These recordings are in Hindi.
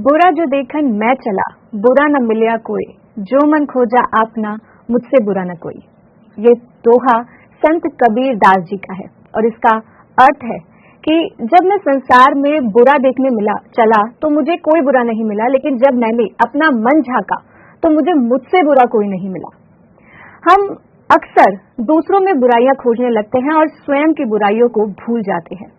बुरा जो देखन मैं चला, बुरा न मिलिया कोई, जो मन खोजा आपना, मुझसे बुरा न कोई। ये दोहा संत कबीर दास जी का है और इसका अर्थ है कि जब मैं संसार में बुरा देखने चला तो मुझे कोई बुरा नहीं मिला, लेकिन जब मैंने अपना मन झांका तो मुझे मुझसे बुरा कोई नहीं मिला। हम अक्सर दूसरों में बुराइयां खोजने लगते हैं और स्वयं की बुराइयों को भूल जाते हैं।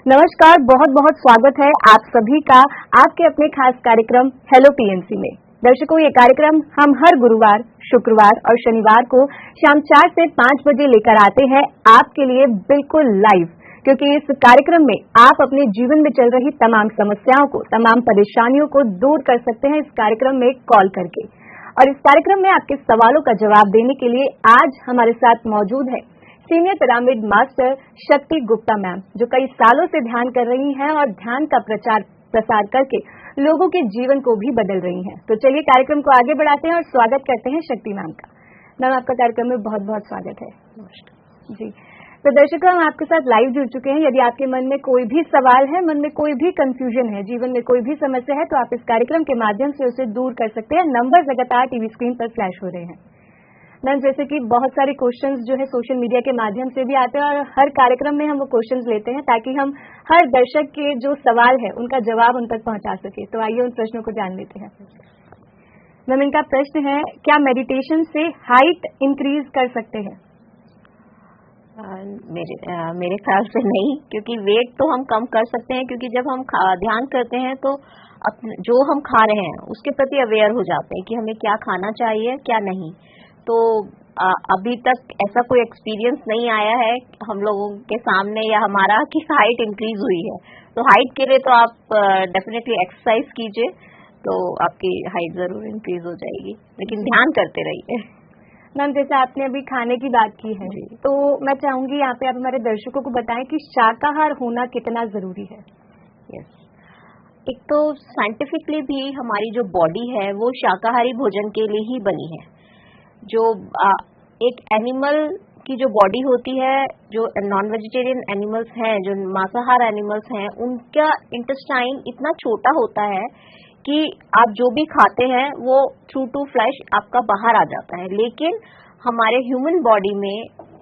नमस्कार, बहुत बहुत स्वागत है आप सभी का आपके अपने खास कार्यक्रम हेलो पीएनसी में। दर्शकों, ये कार्यक्रम हम हर गुरुवार, शुक्रवार और शनिवार को शाम 4 से 5 बजे लेकर आते हैं आपके लिए बिल्कुल लाइव, क्योंकि इस कार्यक्रम में आप अपने जीवन में चल रही तमाम समस्याओं को, तमाम परेशानियों को दूर कर सकते हैं इस कार्यक्रम में कॉल करके। और इस कार्यक्रम में आपके सवालों का जवाब देने के लिए आज हमारे साथ मौजूद है सीनियर पिरामिड मास्टर शक्ति गुप्ता मैम, जो कई सालों से ध्यान कर रही हैं और ध्यान का प्रसार करके लोगों के जीवन को भी बदल रही हैं। तो चलिए कार्यक्रम को आगे बढ़ाते हैं और स्वागत करते हैं शक्ति मैम का। मैम, आपका कार्यक्रम में बहुत बहुत स्वागत है। नमस्कार जी। तो दर्शकों, हम आपके साथ लाइव जुड़ चुके हैं। यदि आपके मन में कोई भी सवाल है, मन में कोई भी कंफ्यूजन है, जीवन में कोई भी समस्या है, तो आप इस कार्यक्रम के माध्यम से उसे दूर कर सकते हैं। नंबर लगातार टीवी स्क्रीन पर फ्लैश हो रहे हैं। मैम, जैसे कि बहुत सारे क्वेश्चंस जो है सोशल मीडिया के माध्यम से भी आते हैं और हर कार्यक्रम में हम वो क्वेश्चंस लेते हैं ताकि हम हर दर्शक के जो सवाल है उनका जवाब उन तक पहुंचा सके। तो आइए उन प्रश्नों को जान लेते हैं। मैम, इनका प्रश्न है, क्या मेडिटेशन से हाइट इंक्रीज कर सकते हैं? मेरे ख्याल से नहीं, क्योंकि वेट तो हम कम कर सकते हैं, क्योंकि जब हम ध्यान करते हैं तो जो हम खा रहे हैं उसके प्रति अवेयर हो जाते हैं कि हमें क्या खाना चाहिए क्या नहीं। तो अभी तक ऐसा कोई एक्सपीरियंस नहीं आया है हम लोगों के सामने या हमारा कि हाइट इंक्रीज हुई है। तो हाइट के लिए तो आप डेफिनेटली एक्सरसाइज कीजिए, तो आपकी हाइट जरूर इंक्रीज हो जाएगी, लेकिन ध्यान करते रहिए। मैम, जैसे आपने अभी खाने की बात की है, तो मैं चाहूंगी यहाँ पे आप हमारे दर्शकों को बताएं कि शाकाहार होना कितना जरूरी है। एक तो साइंटिफिकली भी हमारी जो बॉडी है वो शाकाहारी भोजन के लिए ही बनी है। जो एक एनिमल की जो बॉडी होती है, जो नॉन वेजिटेरियन एनिमल्स हैं, जो मांसाहार एनिमल्स हैं, उनका इंटेस्टाइन इतना छोटा होता है कि आप जो भी खाते हैं वो थ्रू टू फ्लैश आपका बाहर आ जाता है। लेकिन हमारे ह्यूमन बॉडी में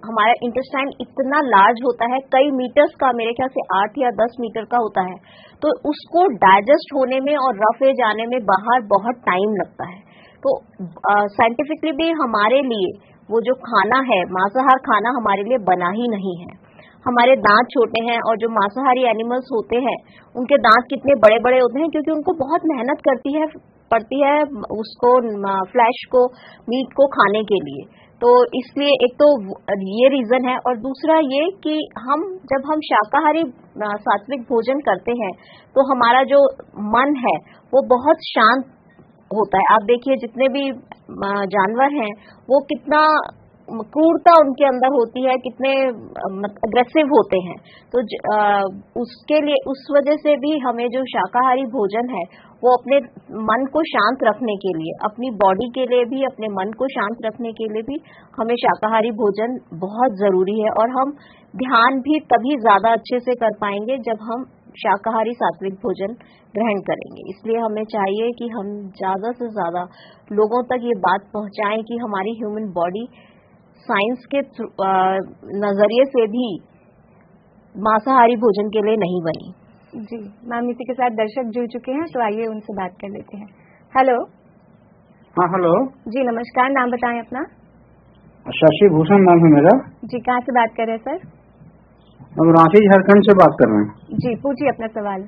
हमारा इंटेस्टाइन इतना लार्ज होता है, कई मीटर्स का, मेरे ख्याल से 8 या 10 मीटर का होता है। तो उसको डाइजेस्ट होने में और रफेज आने में बाहर बहुत टाइम लगता है। तो साइंटिफिकली भी हमारे लिए वो जो खाना है, मांसाहार खाना हमारे लिए बना ही नहीं है। हमारे दांत छोटे हैं और जो मांसाहारी एनिमल्स होते हैं उनके दांत कितने बड़े बड़े होते हैं, क्योंकि उनको बहुत मेहनत पड़ती है उसको फ्लैश को, मीट को खाने के लिए। तो इसलिए एक तो ये रीजन है, और दूसरा ये कि जब हम शाकाहारी सात्विक भोजन करते हैं तो हमारा जो मन है वो बहुत शांत होता है। आप देखिए जितने भी जानवर हैं वो कितना क्रूरता उनके अंदर होती है, कितने अग्रेसिव होते हैं। तो उसके लिए, उस वजह से भी हमें जो शाकाहारी भोजन है वो अपने मन को शांत रखने के लिए, अपनी बॉडी के लिए भी, अपने मन को शांत रखने के लिए भी हमें शाकाहारी भोजन बहुत जरूरी है। और हम ध्यान भी तभी ज्यादा अच्छे से कर पाएंगे जब हम शाकाहारी सात्विक भोजन ग्रहण करेंगे। इसलिए हमें चाहिए कि हम ज्यादा से ज्यादा लोगों तक ये बात पहुंचाएं कि हमारी ह्यूमन बॉडी साइंस के नजरिए से भी मांसाहारी भोजन के लिए नहीं बनी। जी मैम, इसी के साथ दर्शक जुड़ चुके हैं, तो आइए उनसे बात कर लेते हैं। हेलो। हाँ, हेलो जी, नमस्कार, नाम बताएं अपना। शशि भूषण नाम है मेरा। जी, कहाँ से बात कर रहे हैं सर? हम रांची झारखंड से बात कर रहे हैं। जी, पूछिए अपना सवाल।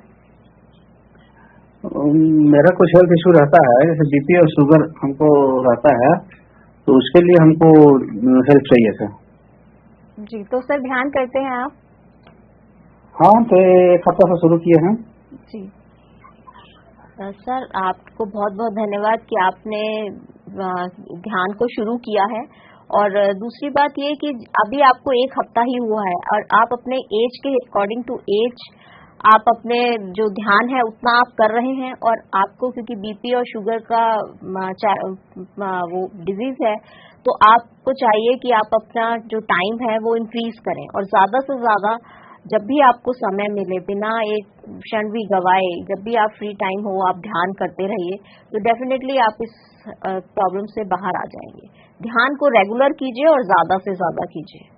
मेरा कुछ हेल्थ इशू रहता है, जैसे बीपी और शुगर हमको रहता है, तो उसके लिए हमको हेल्प चाहिए था। जी, तो सर ध्यान करते हैं आप? हाँ, तो 1 हफ्ता से शुरू किए हैं। जी सर, आपको बहुत बहुत धन्यवाद कि आपने ध्यान को शुरू किया है। और दूसरी बात ये कि अभी आपको 1 हफ्ता ही हुआ है और आप अपने एज के अकॉर्डिंग टू एज आप अपने जो ध्यान है उतना आप कर रहे हैं। और आपको क्योंकि बीपी और शुगर का वो डिजीज है, तो आपको चाहिए कि आप अपना जो टाइम है वो इंक्रीज करें और ज्यादा से ज्यादा जब भी आपको समय मिले, बिना एक क्षण भी गवाए, जब भी आप फ्री टाइम हो, आप ध्यान करते रहिए, तो डेफिनेटली आप इस प्रॉब्लम से बाहर आ जाएंगे। ध्यान को रेगुलर कीजिए और ज्यादा से ज्यादा कीजिए।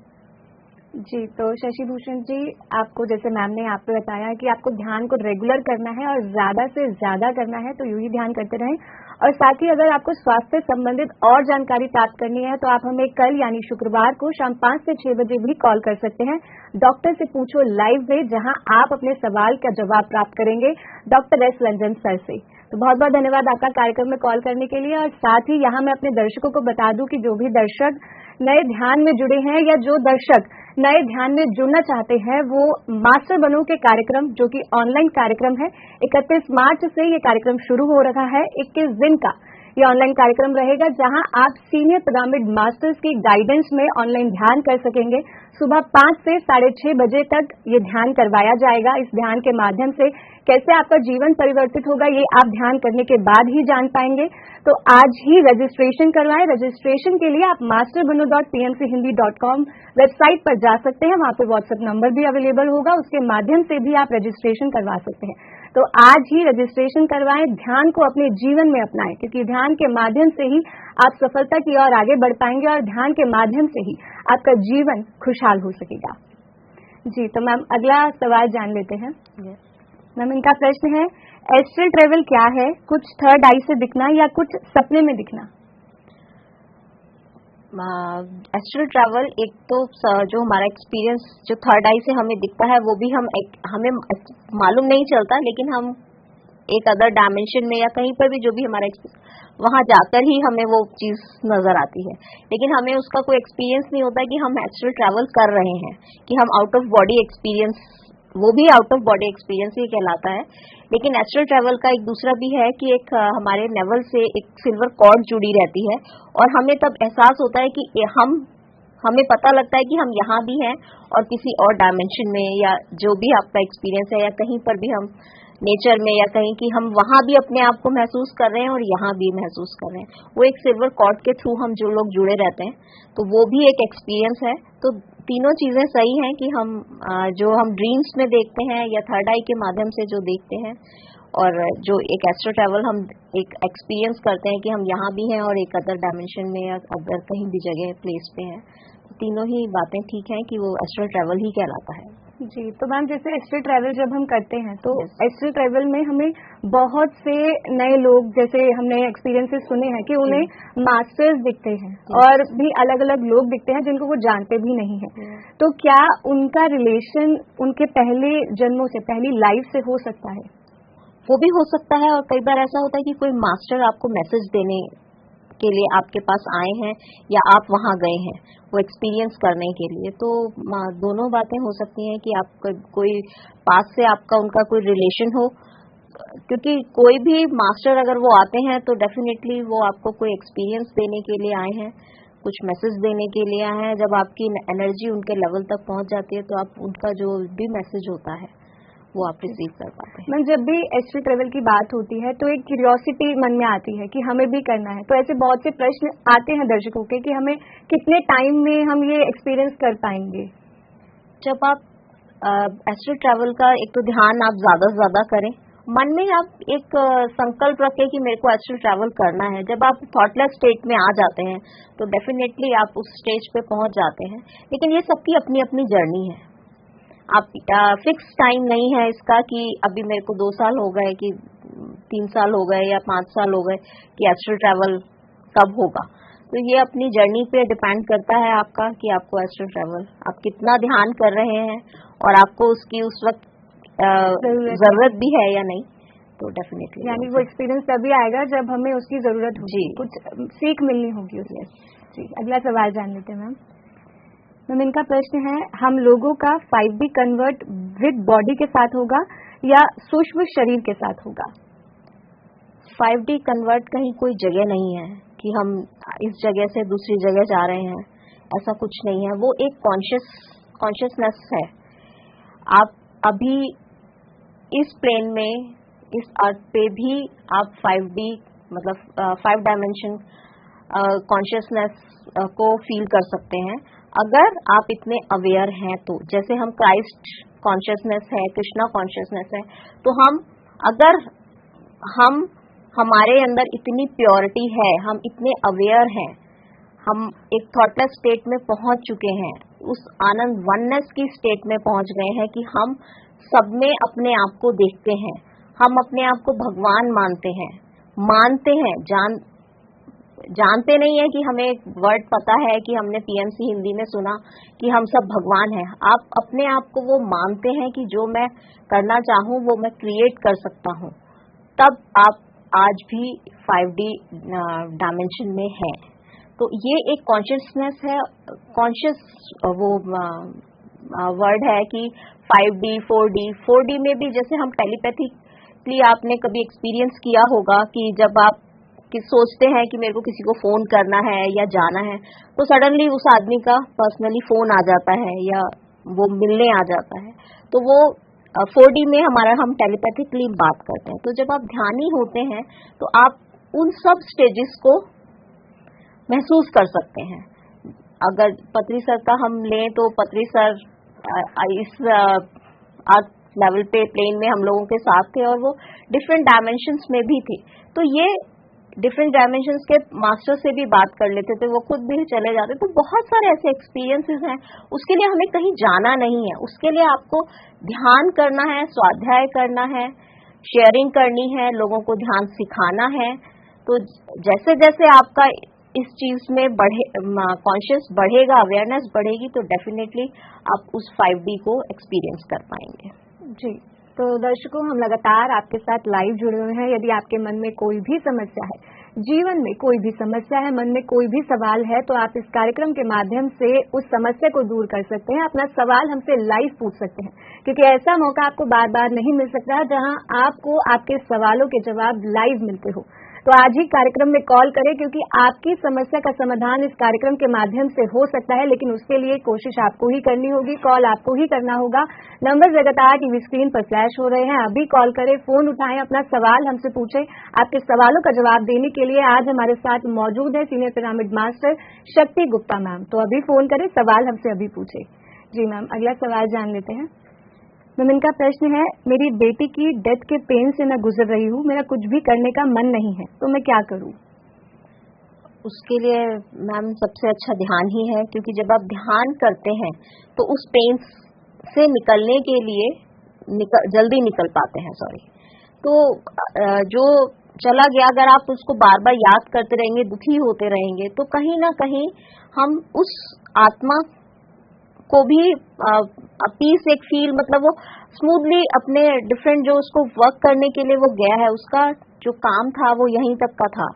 जी, तो शशि भूषण जी, आपको जैसे मैम ने आपको बताया कि आपको ध्यान को रेगुलर करना है और ज्यादा से ज्यादा करना है, तो यूं ही ध्यान करते रहें। और साथ ही अगर आपको स्वास्थ्य संबंधित और जानकारी प्राप्त करनी है तो आप हमें कल यानी शुक्रवार को शाम 5 से 6 बजे भी कॉल कर सकते हैं डॉक्टर से पूछो लाइव में, जहां आप अपने सवाल का जवाब प्राप्त करेंगे डॉक्टर एस रंजन सर से। तो बहुत बहुत धन्यवाद आपका कार्यक्रम में कॉल करने के लिए। और साथ ही यहाँ मैं अपने दर्शकों को बता दूं कि जो भी दर्शक नए ध्यान में जुड़े हैं या जो दर्शक नए ध्यान में जुड़ना चाहते हैं, वो मास्टर बनो के कार्यक्रम, जो कि ऑनलाइन कार्यक्रम है, 31 मार्च से ये कार्यक्रम शुरू हो रहा है। 21 दिन का ये ऑनलाइन कार्यक्रम रहेगा, जहां आप सीनियर पिरामिड मास्टर्स की गाइडेंस में ऑनलाइन ध्यान कर सकेंगे। सुबह 5 से 6:30 बजे तक ये ध्यान करवाया जाएगा। इस ध्यान के माध्यम से कैसे आपका जीवन परिवर्तित होगा, ये आप ध्यान करने के बाद ही जान पाएंगे। तो आज ही रजिस्ट्रेशन करवाएं। रजिस्ट्रेशन के लिए आप masterbano.pmchindi.com वेबसाइट पर जा सकते हैं। वहां पे व्हाट्सएप नंबर भी अवेलेबल होगा, उसके माध्यम से भी आप रजिस्ट्रेशन करवा सकते हैं। तो आज ही रजिस्ट्रेशन करवाएं, ध्यान को अपने जीवन में अपनाएं, क्योंकि ध्यान के माध्यम से ही आप सफलता की ओर आगे बढ़ पाएंगे और ध्यान के माध्यम से ही आपका जीवन खुशहाल हो सकेगा। जी, तो मैम अगला सवाल जान लेते हैं। मैम, इनका प्रश्न है, एस्ट्रल ट्रेवल क्या है? कुछ थर्ड आई से दिखना या कुछ सपने में दिखना? एस्ट्रल ट्रैवल एक तो जो हमारा एक्सपीरियंस जो थर्ड आई से हमें दिखता है, वो भी हमें मालूम नहीं चलता, लेकिन हम एक अदर डायमेंशन में या कहीं पर भी जो भी हमारा वहां जाकर ही हमें वो चीज नजर आती है, लेकिन हमें उसका कोई एक्सपीरियंस नहीं होता कि हम एस्ट्रल ट्रैवल कर रहे हैं, कि हम आउट ऑफ बॉडी एक्सपीरियंस, वो भी आउट ऑफ बॉडी एक्सपीरियंस ही कहलाता है। लेकिन एस्ट्रल ट्रैवल का एक दूसरा भी है कि एक हमारे नेवल से एक सिल्वर कॉर्ड जुड़ी रहती है और हमें तब एहसास होता है कि हमें पता लगता है कि हम यहाँ भी हैं और किसी और डायमेंशन में, या जो भी आपका एक्सपीरियंस है, या कहीं पर भी हम नेचर में या कहीं कि हम वहां भी अपने आप को महसूस कर रहे हैं और यहाँ भी महसूस कर रहे हैं। वो एक सिल्वर कॉर्ड के थ्रू हम जो लोग जुड़े रहते हैं, तो वो भी एक एक्सपीरियंस है। तो तीनों चीजें सही हैं कि हम जो हम ड्रीम्स में देखते हैं या थर्ड आई के माध्यम से जो देखते हैं, और जो एक एस्ट्रल ट्रैवल हम एक एक्सपीरियंस करते हैं कि हम यहाँ भी हैं और एक अदर डायमेंशन में या अदर कहीं भी जगह प्लेस पे हैं, तीनों ही बातें ठीक हैं कि वो एस्ट्रल ट्रैवल ही कहलाता है। जी, तो मैम जैसे एस्ट्रल ट्रैवल जब हम करते हैं तो एस्ट्रल ट्रैवल में हमें बहुत से नए लोग, जैसे हमने एक्सपीरियंसेस सुने हैं कि उन्हें मास्टर्स दिखते हैं और भी अलग अलग लोग दिखते हैं जिनको वो जानते भी नहीं है। तो क्या उनका रिलेशन उनके पहले जन्मों से, पहली लाइफ से हो सकता है? वो भी हो सकता है, और कई बार ऐसा होता है कि कोई मास्टर आपको मैसेज देने के लिए आपके पास आए हैं या आप वहां गए हैं वो एक्सपीरियंस करने के लिए। तो दोनों बातें हो सकती हैं कि आप कोई पास से आपका उनका कोई रिलेशन हो, क्योंकि कोई भी मास्टर अगर वो आते हैं तो डेफिनेटली वो आपको कोई एक्सपीरियंस देने के लिए आए हैं, कुछ मैसेज देने के लिए आए हैं। जब आपकी एनर्जी उनके लेवल तक पहुंच जाती है तो आप उनका जो भी मैसेज होता है वो आप रिसीव कर पाते हैं। मैम, जब भी एस्ट्रल ट्रैवल की बात होती है तो एक क्यूरियोसिटी मन में आती है कि हमें भी करना है। तो ऐसे बहुत से प्रश्न आते हैं दर्शकों के कि हमें कितने टाइम में हम ये एक्सपीरियंस कर पाएंगे? जब आप एस्ट्रल ट्रैवल का एक तो ध्यान आप ज्यादा से ज्यादा करें, मन में आप एक संकल्प रखें कि मेरे को एस्ट्रल ट्रैवल करना है। जब आप थॉटलेस स्टेट में आ जाते हैं तो डेफिनेटली आप उस स्टेज पे पहुंच जाते हैं। लेकिन ये सबकी अपनी अपनी जर्नी है, आप फिक्स टाइम नहीं है इसका कि अभी मेरे को 2 साल हो गए कि 3 साल हो गए या 5 साल हो गए कि एस्ट्रल ट्रैवल कब होगा। तो ये अपनी जर्नी पे डिपेंड करता है आपका कि आपको एस्ट्रल ट्रैवल आप कितना ध्यान कर रहे हैं और आपको उसकी उस वक्त जरूरत भी है या नहीं। तो डेफिनेटली यानी वो एक्सपीरियंस तभी आएगा जब हमें उसकी जरूरत होगी, कुछ सीख मिलनी होगी उसमें। जी, अगला सवाल जान लेते हैं मैम। मैम, इनका प्रश्न है, हम लोगों का 5D कन्वर्ट विद बॉडी के साथ होगा या सूक्ष्म शरीर के साथ होगा? 5D कन्वर्ट कहीं कोई जगह नहीं है कि हम इस जगह से दूसरी जगह जा रहे हैं, ऐसा कुछ नहीं है। वो एक कॉन्शियसनेस है। आप अभी इस प्लेन में, इस अर्थ पे भी आप 5D मतलब 5 डायमेंशन कॉन्शियसनेस को फील कर सकते हैं। अगर आप इतने अवेयर हैं तो, जैसे हम क्राइस्ट कॉन्शियसनेस है, कृष्णा कॉन्शियसनेस है, तो हम हमारे अंदर इतनी प्योरिटी है, हम इतने अवेयर हैं, हम एक थॉटलेस स्टेट में पहुंच चुके हैं, उस आनंद वननेस की स्टेट में पहुंच गए हैं कि हम सब में अपने आप को देखते हैं, हम अपने आप को भगवान मानते हैं, जानते नहीं है कि हमें एक वर्ड पता है कि हमने पीएमसी हिंदी में सुना कि हम सब भगवान हैं। आप अपने आप को वो मानते हैं कि जो मैं करना चाहूं वो मैं क्रिएट कर सकता हूं, तब आप आज भी 5D डायमेंशन में हैं। तो ये एक कॉन्शियसनेस है, कॉन्शियस वो वर्ड है कि 5D 4D में भी जैसे हम टेलीपैथिकली, आपने कभी एक्सपीरियंस किया होगा कि जब आप सोचते हैं कि मेरे को किसी को फोन करना है या जाना है, तो सडनली उस आदमी का पर्सनली फोन आ जाता है या वो मिलने आ जाता है, तो वो 4D में हम टेलीपैथिकली बात करते हैं। तो जब आप ध्यानी होते हैं तो आप उन सब स्टेजेस को महसूस कर सकते हैं। अगर पत्री सर का हम लें तो पत्री सर इस अर्थ लेवल पे प्लेन में हम लोगों के साथ थे और वो डिफरेंट डायमेंशंस में भी थे, तो ये डिफरेंट डायमेंशंस के मास्टर से भी बात कर लेते थे, वो खुद भी चले जाते। तो बहुत सारे ऐसे एक्सपीरियंसेस हैं, उसके लिए हमें कहीं जाना नहीं है, उसके लिए आपको ध्यान करना है, स्वाध्याय करना है, शेयरिंग करनी है, लोगों को ध्यान सिखाना है। तो जैसे जैसे आपका इस चीज में कॉन्शियस बढ़ेगा, अवेयरनेस बढ़ेगी, तो डेफिनेटली आप उस 5D को एक्सपीरियंस कर पाएंगे। जी, तो दर्शकों, हम लगातार आपके साथ लाइव जुड़े हुए हैं। यदि आपके मन में कोई भी समस्या है, जीवन में कोई भी समस्या है, मन में कोई भी सवाल है, तो आप इस कार्यक्रम के माध्यम से उस समस्या को दूर कर सकते हैं, अपना सवाल हमसे लाइव पूछ सकते हैं, क्योंकि ऐसा मौका आपको बार बार नहीं मिल सकता जहां आपको आपके सवालों के जवाब लाइव मिलते हो। तो आज ही कार्यक्रम में कॉल करें, क्योंकि आपकी समस्या का समाधान इस कार्यक्रम के माध्यम से हो सकता है, लेकिन उसके लिए कोशिश आपको ही करनी होगी, कॉल आपको ही करना होगा। नंबर लगातार टीवी स्क्रीन पर फ्लैश हो रहे हैं, अभी कॉल करें, फोन उठाएं, अपना सवाल हमसे पूछें। आपके सवालों का जवाब देने के लिए आज हमारे साथ मौजूद है सीनियर पिरामिड मास्टर शक्ति गुप्ता मैम। तो अभी फोन करें, सवाल हमसे अभी पूछे। जी मैम, अगला सवाल जान लेते हैं। मैम, इनका प्रश्न है, मेरी बेटी की डेथ के पेन से मैं गुजर रही हूँ, मेरा कुछ भी करने का मन नहीं है, तो मैं क्या करूँ? उसके लिए मैम सबसे अच्छा ध्यान ही है, क्योंकि जब आप ध्यान करते हैं तो उस पेन से निकलने के लिए जल्दी निकल पाते हैं। तो जो चला गया, अगर आप उसको बार बार याद करते रहेंगे, दुखी होते रहेंगे, तो कहीं ना कहीं हम उस आत्मा को भी पीस एक फील, मतलब वो स्मूथली अपने डिफरेंट जो उसको वर्क करने के लिए वो गया है, उसका जो काम था वो यहीं तक का था,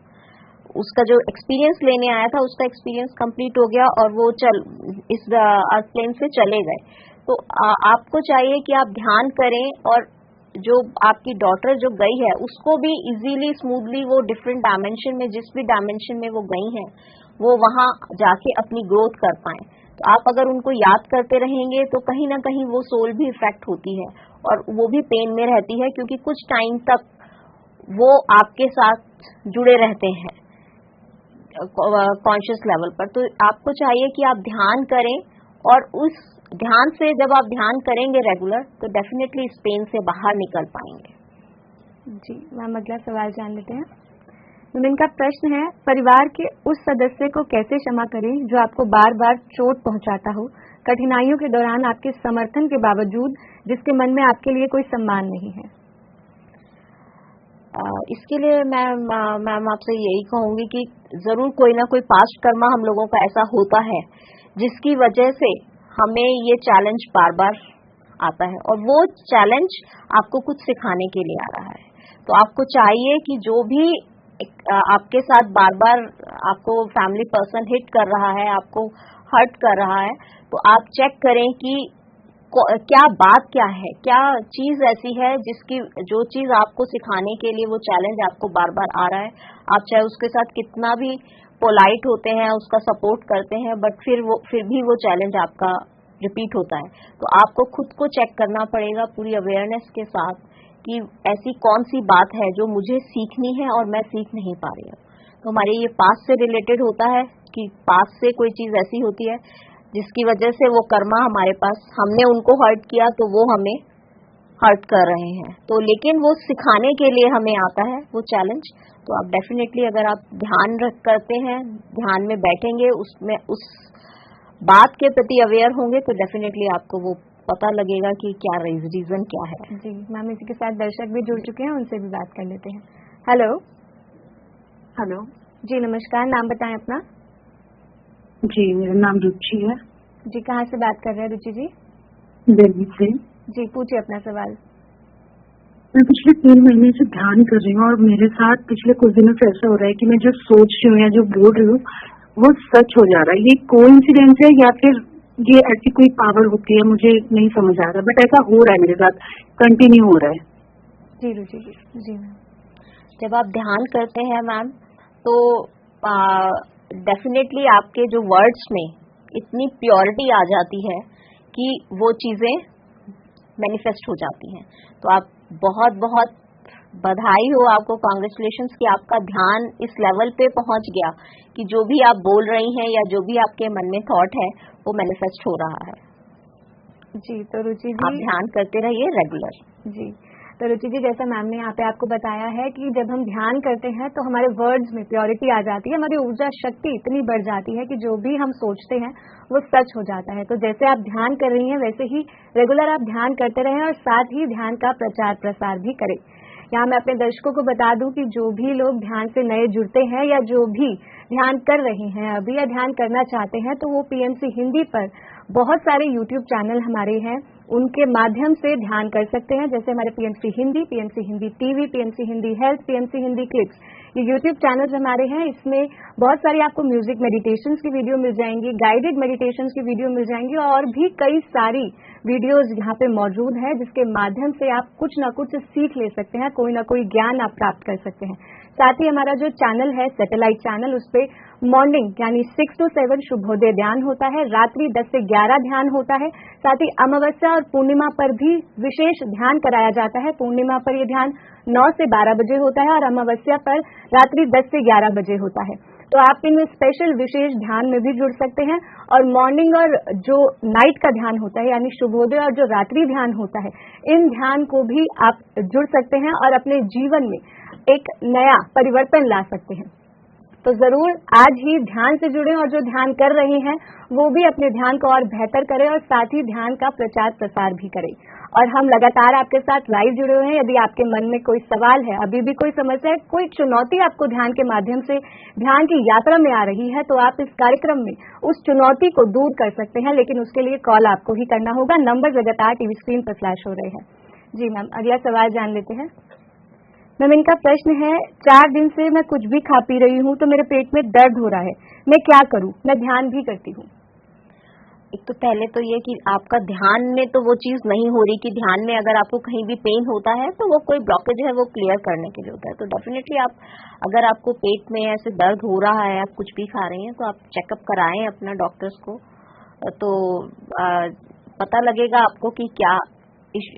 उसका जो एक्सपीरियंस लेने आया था उसका एक्सपीरियंस कंप्लीट हो गया और वो इस अर्थ प्लेन से चले गए। तो आपको चाहिए कि आप ध्यान करें और जो आपकी डॉटर जो गई है उसको भी इजीली स्मूथली वो डिफरेंट डायमेंशन में, जिस भी डायमेंशन में वो गई हैं, वो वहां जाके अपनी ग्रोथ कर पाएं। तो आप अगर उनको याद करते रहेंगे तो कहीं ना कहीं वो सोल भी इफेक्ट होती है और वो भी पेन में रहती है, क्योंकि कुछ टाइम तक वो आपके साथ जुड़े रहते हैं कॉन्शियस लेवल पर। तो आपको चाहिए कि आप ध्यान करें और उस ध्यान से जब आप ध्यान करेंगे रेगुलर, तो डेफिनेटली इस पेन से बाहर निकल पाएंगे। जी मैम, अगला सवाल जान लेते हैं। मैम, इनका प्रश्न है, परिवार के उस सदस्य को कैसे क्षमा करें जो आपको बार बार चोट पहुंचाता हो, कठिनाइयों के दौरान आपके समर्थन के बावजूद, जिसके मन में आपके लिए कोई सम्मान नहीं है? इसके लिए मैम आपसे यही कहूंगी कि जरूर कोई ना कोई पास्ट कर्मा हम लोगों का ऐसा होता है जिसकी वजह से हमें ये चैलेंज बार बार आता है, और वो चैलेंज आपको कुछ सिखाने के लिए आ रहा है। तो आपको चाहिए कि जो भी आपके साथ बार बार आपको फैमिली पर्सन हिट कर रहा है, आपको हर्ट कर रहा है, तो आप चेक करें कि क्या बात क्या है, क्या चीज ऐसी है जिसकी जो चीज आपको सिखाने के लिए वो चैलेंज आपको बार बार आ रहा है। आप चाहे उसके साथ कितना भी पोलाइट होते हैं, उसका सपोर्ट करते हैं, बट फिर भी वो चैलेंज आपका रिपीट होता है। तो आपको खुद को चेक करना पड़ेगा पूरी अवेयरनेस के साथ कि ऐसी कौन सी बात है जो मुझे सीखनी है और मैं सीख नहीं पा रही हूँ। तो हमारे ये पास्ट से रिलेटेड होता है कि पास्ट से कोई चीज ऐसी होती है जिसकी वजह से वो कर्मा हमारे पास, हमने उनको हर्ट किया तो वो हमें हर्ट कर रहे हैं। तो लेकिन वो सिखाने के लिए हमें आता है वो चैलेंज। तो आप डेफिनेटली अगर आप ध्यान करते हैं, ध्यान में बैठेंगे, उसमें उस बात के प्रति अवेयर होंगे तो डेफिनेटली आपको वो पता लगेगा कि क्या रीजन क्या है। जी मैम, इसी के साथ दर्शक भी जुड़ चुके हैं, उनसे भी बात कर लेते हैं। हेलो। हेलो जी नमस्कार, नाम बताएं अपना। जी, मेरा नाम रुचि है। जी कहाँ से बात कर रहे हैं रुचि जी? दिल्ली से। जी पूछिए अपना सवाल। मैं पिछले 3 महीने से ध्यान कर रही हूँ और मेरे साथ पिछले कुछ दिनों से ऐसा हो रहा है कि मैं जो सोच रही हूँ या जो बोल रही हूँ वो सच हो जा रहा है। ये कोइंसिडेंस है या फिर ये ऐसी कोई पावर होती है, मुझे नहीं समझ आ रहा, बट ऐसा हो रहा है मेरे साथ, कंटिन्यू हो रहा है। जी रुचि जी। जी मैम, जब आप ध्यान करते हैं मैम तो डेफिनेटली आपके जो वर्ड्स में इतनी प्योरिटी आ जाती है कि वो चीजें मैनिफेस्ट हो जाती हैं। तो आप बहुत बहुत बधाई हो आपको, कांग्रेचुलेशंस कि आपका ध्यान इस लेवल पे पहुंच गया कि जो भी आप बोल रही हैं या जो भी आपके मन में थॉट है वो मैनिफेस्ट हो रहा है। जी तो रुचि आप जी, ध्यान करते रहिए रेगुलर। जी तो रुचि जी, जैसा मैम ने यहाँ पे आपको बताया है कि जब हम ध्यान करते हैं तो हमारे वर्ड्स में प्योरिटी आ जाती है, हमारी ऊर्जा शक्ति इतनी बढ़ जाती है कि जो भी हम सोचते हैं वो सच हो जाता है। तो जैसे आप ध्यान कर रही हैं वैसे ही रेगुलर आप ध्यान करते रहें और साथ ही ध्यान का प्रचार प्रसार भी करें। यहाँ मैं अपने दर्शकों को बता दूं कि जो भी लोग ध्यान से नए जुड़ते हैं या जो भी ध्यान कर रहे हैं अभी या ध्यान करना चाहते हैं तो वो पीएमसी हिंदी पर बहुत सारे यूट्यूब चैनल हमारे हैं, उनके माध्यम से ध्यान कर सकते हैं। जैसे हमारे PMC Hindi TV, PMC Hindi health, PMC Hindi clips, ये यूट्यूब चैनल्स हमारे हैं। इसमें बहुत सारी आपको म्यूजिक मेडिटेशंस की वीडियो मिल जाएंगी, गाइडेड मेडिटेशंस की वीडियो मिल जाएंगी और भी कई सारी वीडियोस यहाँ पे मौजूद है जिसके माध्यम से आप कुछ न कुछ सीख ले सकते हैं, कोई ना कोई ज्ञान आप प्राप्त कर सकते हैं। साथ ही हमारा जो चैनल है सैटेलाइट चैनल, उस पे मॉर्निंग यानी 6 to 7 शुभोदय ध्यान होता है, रात्रि 10 से 11 ध्यान होता है। साथ ही अमावस्या और पूर्णिमा पर भी विशेष ध्यान कराया जाता है। पूर्णिमा पर ये ध्यान 9 से 12 बजे होता है और अमावस्या पर रात्रि 10 से 11 बजे होता है। तो आप इन स्पेशल विशेष ध्यान में भी जुड़ सकते हैं और मॉर्निंग और जो नाइट का ध्यान होता है यानी शुभोदय और जो रात्रि ध्यान होता है, इन ध्यान को भी आप जुड़ सकते हैं और अपने जीवन में एक नया परिवर्तन ला सकते हैं। तो जरूर आज ही ध्यान से जुड़ें और जो ध्यान कर रहे हैं वो भी अपने ध्यान को और बेहतर करें और साथ ही ध्यान का प्रचार प्रसार भी करें। और हम लगातार आपके साथ लाइव जुड़े हुए हैं। यदि आपके मन में कोई सवाल है, अभी भी कोई समस्या है, कोई चुनौती आपको ध्यान के माध्यम से ध्यान की यात्रा में आ रही है तो आप इस कार्यक्रम में उस चुनौती को दूर कर सकते हैं, लेकिन उसके लिए कॉल आपको ही करना होगा। नंबर लगातार टीवी स्क्रीन पर फ्लैश हो रहे हैं। जी मैम, अगला सवाल जान लेते हैं। मैम इनका प्रश्न है, 4 दिन से मैं कुछ भी खा पी रही हूँ तो मेरे पेट में दर्द हो रहा है, मैं क्या करूँ? मैं ध्यान भी करती हूँ। एक तो पहले तो ये कि आपका ध्यान में तो वो चीज नहीं हो रही कि ध्यान में अगर आपको कहीं भी पेन होता है तो वो कोई ब्लॉकेज है, वो क्लियर करने के लिए होता है। तो डेफिनेटली आप अगर आपको पेट में ऐसे दर्द हो रहा है, आप कुछ भी खा रहे हैं तो आप चेकअप कराएं अपना डॉक्टर्स को, तो पता लगेगा आपको कि क्या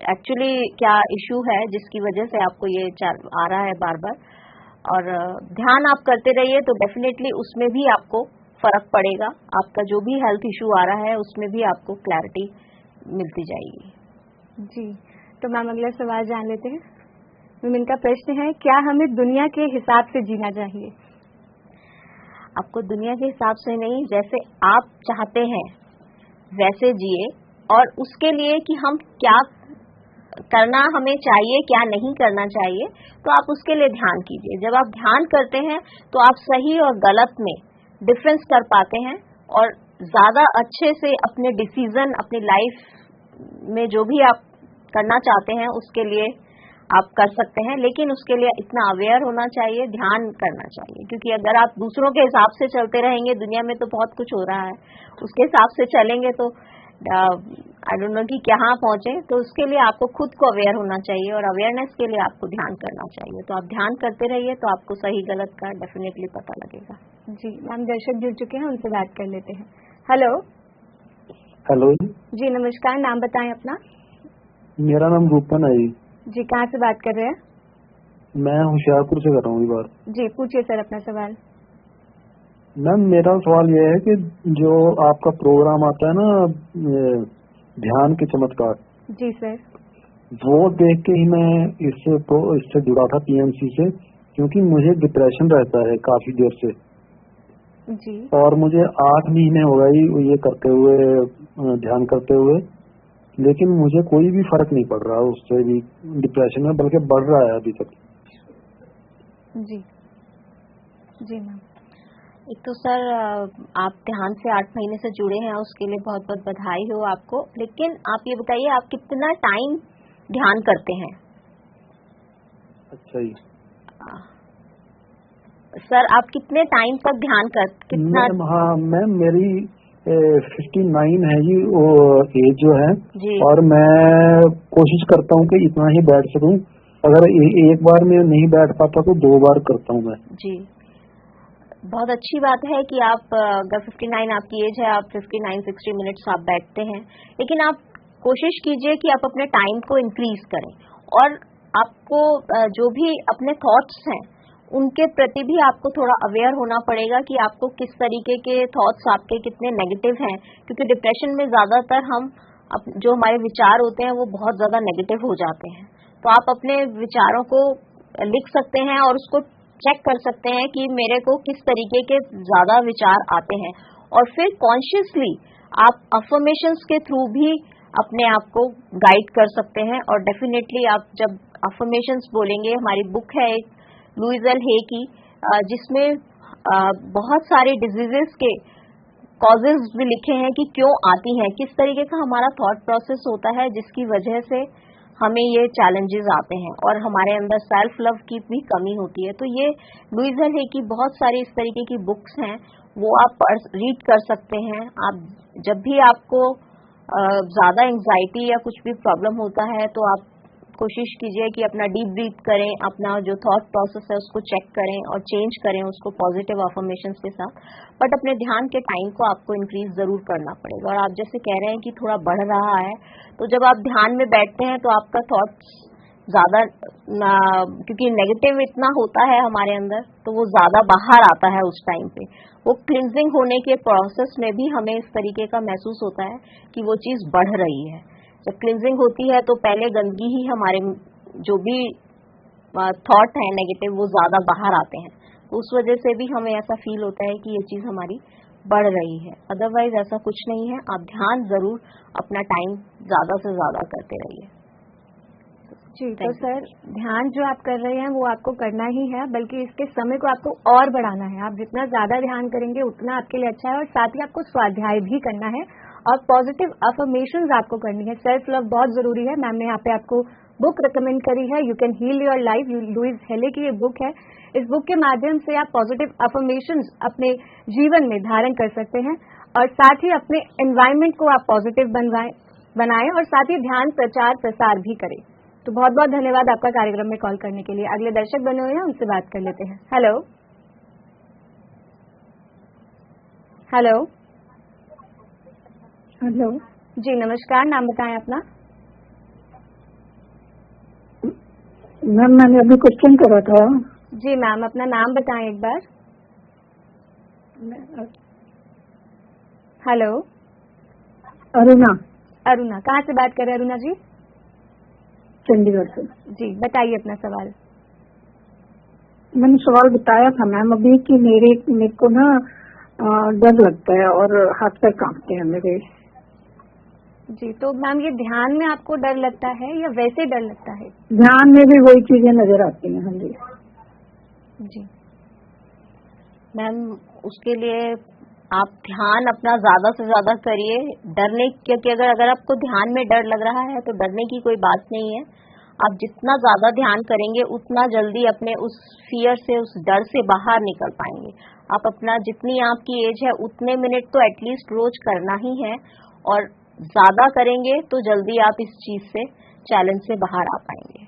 एक्चुअली क्या इश्यू है जिसकी वजह से आपको ये आ रहा है बार बार। और ध्यान आप करते रहिए तो डेफिनेटली उसमें भी आपको फर्क पड़ेगा। आपका जो भी हेल्थ इश्यू आ रहा है उसमें भी आपको क्लैरिटी मिलती जाएगी। जी तो मैम अगला सवाल जान लेते हैं। मैम इनका प्रश्न है, क्या हमें दुनिया के हिसाब से जीना चाहिए? आपको दुनिया के हिसाब से नहीं, जैसे आप चाहते हैं वैसे जिए और उसके लिए कि हम क्या करना हमें चाहिए, क्या नहीं करना चाहिए, तो आप उसके लिए ध्यान कीजिए। जब आप ध्यान करते हैं तो आप सही और गलत में डिफरेंस कर पाते हैं और ज्यादा अच्छे से अपने डिसीजन, अपनी लाइफ में जो भी आप करना चाहते हैं उसके लिए आप कर सकते हैं। लेकिन उसके लिए इतना अवेयर होना चाहिए, ध्यान करना चाहिए, क्योंकि अगर आप दूसरों के हिसाब से चलते रहेंगे, दुनिया में तो बहुत कुछ हो रहा है, उसके हिसाब से चलेंगे तो आई डोंट नो कि कहाँ पहुंचे। तो उसके लिए आपको खुद को अवेयर होना चाहिए और अवेयरनेस के लिए आपको ध्यान करना चाहिए। तो आप ध्यान करते रहिए तो आपको सही गलत का डेफिनेटली पता लगेगा। जी मैम, दर्शक जुड़ चुके हैं, उनसे बात कर लेते हैं। हेलो। हेलो जी नमस्कार, नाम बताएं अपना। मेरा नाम रूपन है जी कहाँ से बात कर रहे हैं? मैं होशियारपुर से कर रहा हूँ इस बार। जी पूछिए सर अपना सवाल। मैम मेरा सवाल ये है कि जो आपका प्रोग्राम आता है ना, ध्यान के चमत्कार, जी सर। वो देख के ही मैं इससे जुड़ा था, पीएमसी से, क्योंकि मुझे डिप्रेशन रहता है काफी देर से जी। और मुझे 8 महीने हो गए ये करते हुए, ध्यान करते हुए, लेकिन मुझे कोई भी फर्क नहीं पड़ रहा उससे भी डिप्रेशन में, बल्कि बढ़ रहा है अभी तक। जी जी मैम। एक तो सर आप ध्यान से 8 महीने से जुड़े हैं, उसके लिए बहुत बहुत बधाई हो आपको। लेकिन आप ये बताइए, आप कितना टाइम ध्यान करते हैं? अच्छा जी। सर आप कितने टाइम तक ध्यान कितना? हाँ मैम, मेरी 59 है जी वो एज जो है जी। और मैं कोशिश करता हूँ कि इतना ही बैठ सकूं। अगर एक बार में नहीं बैठ पाता तो 2 बार करता हूँ मैं। जी, बहुत अच्छी बात है कि आप अगर 59 आपकी एज है, आप 59-60 मिनट्स आप बैठते हैं। लेकिन आप कोशिश कीजिए कि आप अपने टाइम को इंक्रीज करें और आपको जो भी अपने थॉट्स हैं उनके प्रति भी आपको थोड़ा अवेयर होना पड़ेगा कि आपको किस तरीके के थॉट्स आपके कितने नेगेटिव हैं, क्योंकि डिप्रेशन में ज्यादातर हम जो हमारे विचार होते हैं वो बहुत ज्यादा नेगेटिव हो जाते हैं। तो आप अपने विचारों को लिख सकते हैं और उसको चेक कर सकते हैं कि मेरे को किस तरीके के ज्यादा विचार आते हैं, और फिर कॉन्शियसली आप अफर्मेशंस के थ्रू भी अपने आप को गाइड कर सकते हैं। और डेफिनेटली आप जब अफर्मेशंस बोलेंगे, हमारी बुक है एक लुइस एल हे की, जिसमें बहुत सारे डिजीजेस के कॉजेज भी लिखे हैं कि क्यों आती हैं, किस तरीके का हमारा थॉट प्रोसेस होता है जिसकी वजह से हमें ये चैलेंजेस आते हैं और हमारे अंदर सेल्फ लव की भी कमी होती है। तो ये लुइस एल हे की बहुत सारी इस तरीके की बुक्स हैं, वो आप रीड कर सकते हैं। आप जब भी आपको ज्यादा एंजाइटी या कुछ भी प्रॉब्लम होता है तो आप कोशिश कीजिए कि अपना डीप ब्रीथ करें, अपना जो थॉट प्रोसेस है उसको चेक करें और चेंज करें उसको पॉजिटिव अफर्मेशंस के साथ। बट अपने ध्यान के टाइम को आपको इंक्रीज जरूर करना पड़ेगा। और आप जैसे कह रहे हैं कि थोड़ा बढ़ रहा है, तो जब आप ध्यान में बैठते हैं तो आपका थॉट्स ज्यादा, क्योंकि नेगेटिव इतना होता है हमारे अंदर, तो वो ज्यादा बाहर आता है उस टाइम पे। वो क्लिंजिंग होने के प्रोसेस में भी हमें इस तरीके का महसूस होता है कि वो चीज बढ़ रही है। जब क्लिंजिंग होती है तो पहले गंदगी ही हमारे जो भी थॉट है नेगेटिव वो ज्यादा बाहर आते हैं, तो उस वजह से भी हमें ऐसा फील होता है कि ये चीज हमारी बढ़ रही है। अदरवाइज ऐसा कुछ नहीं है। आप ध्यान जरूर अपना टाइम ज्यादा से ज्यादा करते रहिए। जी, तो सर ध्यान जो आप कर रहे हैं वो आपको करना ही है, बल्कि इसके समय को आपको और बढ़ाना है। आप जितना ज्यादा ध्यान करेंगे उतना आपके लिए अच्छा है। और साथ ही आपको स्वाध्याय भी करना है और पॉजिटिव अफर्मेशंस आपको करनी है। सेल्फ लव बहुत जरूरी है। मैम ने यहाँ पे आपको बुक रिकमेंड करी है, you can heal your life, Louise Hay की ये बुक है। इस बुक के माध्यम से आप पॉजिटिव अफर्मेशंस अपने जीवन में धारण कर सकते हैं और साथ ही अपने एनवायरनमेंट को आप पॉजिटिव बनाएं और साथ ही ध्यान प्रचार प्रसार भी करें। तो बहुत बहुत धन्यवाद आपका कार्यक्रम में कॉल करने के लिए। अगले दर्शक बने हुए हैं, उनसे बात कर लेते हैं। हेलो हेलो हेलो जी, नमस्कार, नाम बताएं अपना। मैम मैंने अभी क्वेश्चन करा था। जी मैम, अपना नाम बताएं एक बार। हेलो अरुणा। अरुणा, कहाँ से बात कर रहे हैं अरुणा जी? चंडीगढ़ से। जी, बताइए अपना सवाल। मैंने सवाल बताया था मैम अभी कि मेरे को ना डर लगता है और हाथ पैर कांपते हैं मेरे। जी, तो मैम ये ध्यान में आपको डर लगता है या वैसे डर लगता है? ध्यान में भी वही चीजें नजर आती हैं। हाँ जी जी मैम, उसके लिए आप ध्यान अपना ज्यादा से ज्यादा करिए। डरने, क्योंकि अगर आपको ध्यान में डर लग रहा है तो डरने की कोई बात नहीं है। आप जितना ज्यादा ध्यान करेंगे उतना जल्दी अपने उस फियर से, उस डर से बाहर निकल पाएंगे। आप अपना, जितनी आपकी एज है उतने मिनट तो एटलीस्ट रोज करना ही है, और ज्यादा करेंगे तो जल्दी आप इस चीज से, चैलेंज से बाहर आ पाएंगे।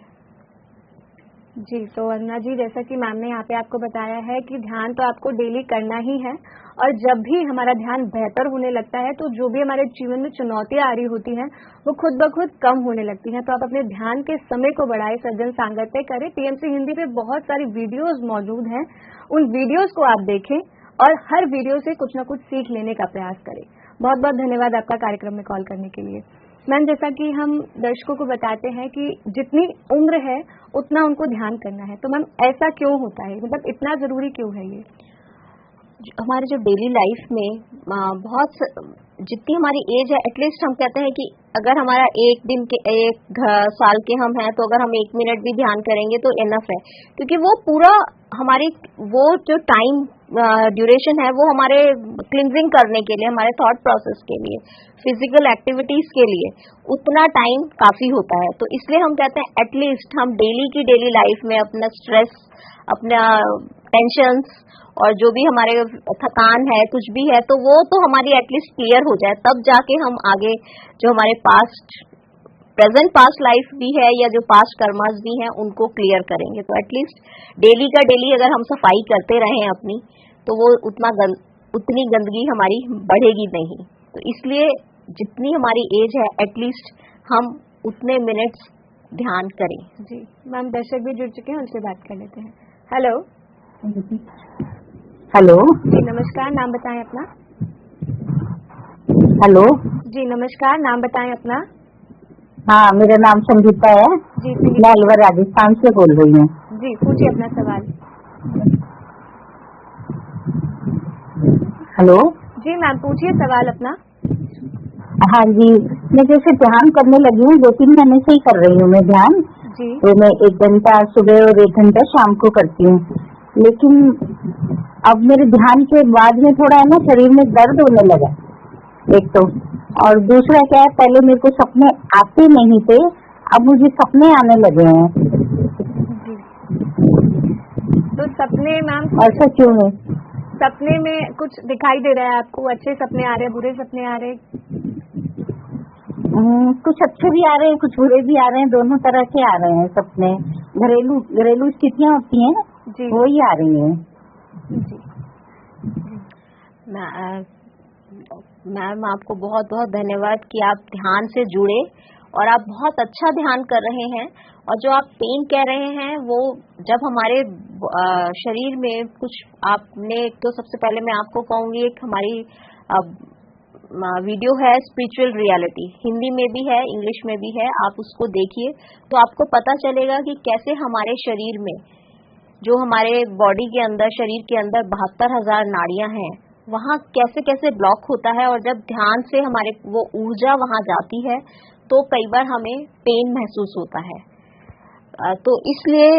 जी, तो अरुणा जी, जैसा कि मैम ने यहाँ पे आपको बताया है कि ध्यान तो आपको डेली करना ही है, और जब भी हमारा ध्यान बेहतर होने लगता है तो जो भी हमारे जीवन में चुनौतियां आ रही होती हैं वो खुद ब खुद कम होने लगती हैं। तो आप अपने ध्यान के समय को बढ़ाएं, सज्जन सांगत्य करें। टीएमसी हिंदी पे बहुत सारी वीडियोस मौजूद हैं, उन वीडियोस को आप देखें और हर वीडियो से कुछ ना कुछ सीख लेने का प्रयास करें। बहुत बहुत धन्यवाद आपका कार्यक्रम में कॉल करने के लिए। मैम, जैसा कि हम दर्शकों को बताते हैं कि जितनी उम्र है उतना उनको ध्यान करना है, तो मैम ऐसा क्यों होता है, मतलब इतना जरूरी क्यों है ये? हमारे जो डेली लाइफ में बहुत जितनी हमारी एज है, एटलीस्ट हम कहते हैं कि अगर हमारा एक दिन के 1 साल के हम हैं तो अगर हम 1 मिनट भी ध्यान करेंगे तो इनफ है, क्योंकि वो पूरा हमारी वो जो टाइम ड्यूरेशन है वो हमारे क्लिनजिंग करने के लिए, हमारे थॉट प्रोसेस के लिए, फिजिकल एक्टिविटीज के लिए उतना टाइम काफी होता है। तो इसलिए हम कहते हैं एटलीस्ट हम डेली की डेली लाइफ में अपना स्ट्रेस, अपना टेंशन्स और जो भी हमारे थकान है, कुछ भी है, तो वो तो हमारी एटलीस्ट क्लियर हो जाए, तब जाके हम आगे जो हमारे प्रेजेंट पास्ट लाइफ भी है या जो पास्ट कर्मास भी हैं उनको क्लियर करेंगे। तो एटलीस्ट डेली का डेली अगर हम सफाई करते रहें अपनी, तो वो उतनी गंदगी हमारी बढ़ेगी नहीं। तो इसलिए जितनी हमारी एज है एटलीस्ट हम उतने मिनट्स ध्यान करें। जी मैम, दर्शक भी जुड़ चुके हैं, उनसे बात कर लेते हैं। हेलो हेलो जी, नमस्कार, नाम बताएं अपना। हेलो जी नमस्कार, नाम बताएं अपना। हाँ, मेरा नाम संगीता है। जी मैं अलवर राजस्थान से बोल रही हूँ। जी, पूछिए अपना सवाल। हेलो जी मैम, पूछिए सवाल अपना। हाँ जी, मैं जैसे ध्यान करने लगी हूँ, 2-3 महीने से ही कर रही हूँ मैं ध्यान। जी तो मैं 1 घंटा सुबह और 1 घंटा शाम को करती हूँ, लेकिन अब मेरे ध्यान के बाद में थोड़ा है ना शरीर में दर्द होने लगा, एक तो, और दूसरा क्या है, पहले मेरे को सपने आते नहीं थे, अब मुझे सपने आने लगे हैं। जी, तो सपने मैम ऐसा क्यों है? सपने में कुछ दिखाई दे रहा है आपको? अच्छे सपने आ रहे हैं, बुरे सपने आ रहे हैं? कुछ अच्छे भी आ रहे हैं, कुछ बुरे भी आ रहे हैं, दोनों तरह के आ रहे हैं सपने। घरेलू स्थितियाँ होती हैं जी, वो ही आ रही हैं। जी मैम, आपको बहुत बहुत धन्यवाद कि आप ध्यान से जुड़े और आप बहुत अच्छा ध्यान कर रहे हैं। और जो आप पेन कह रहे हैं वो जब हमारे शरीर में कुछ आपने, तो सबसे पहले मैं आपको कहूंगी, एक हमारी वीडियो है स्पिरिचुअल रियलिटी, हिंदी में भी है, इंग्लिश में भी है, आप उसको देखिए तो आपको पता चलेगा कि कैसे हमारे शरीर में, जो हमारे बॉडी के अंदर, शरीर के अंदर 72,000 नाड़ियां हैं, वहाँ कैसे कैसे ब्लॉक होता है, और जब ध्यान से हमारे वो ऊर्जा वहाँ जाती है तो कई बार हमें पेन महसूस होता है। तो इसलिए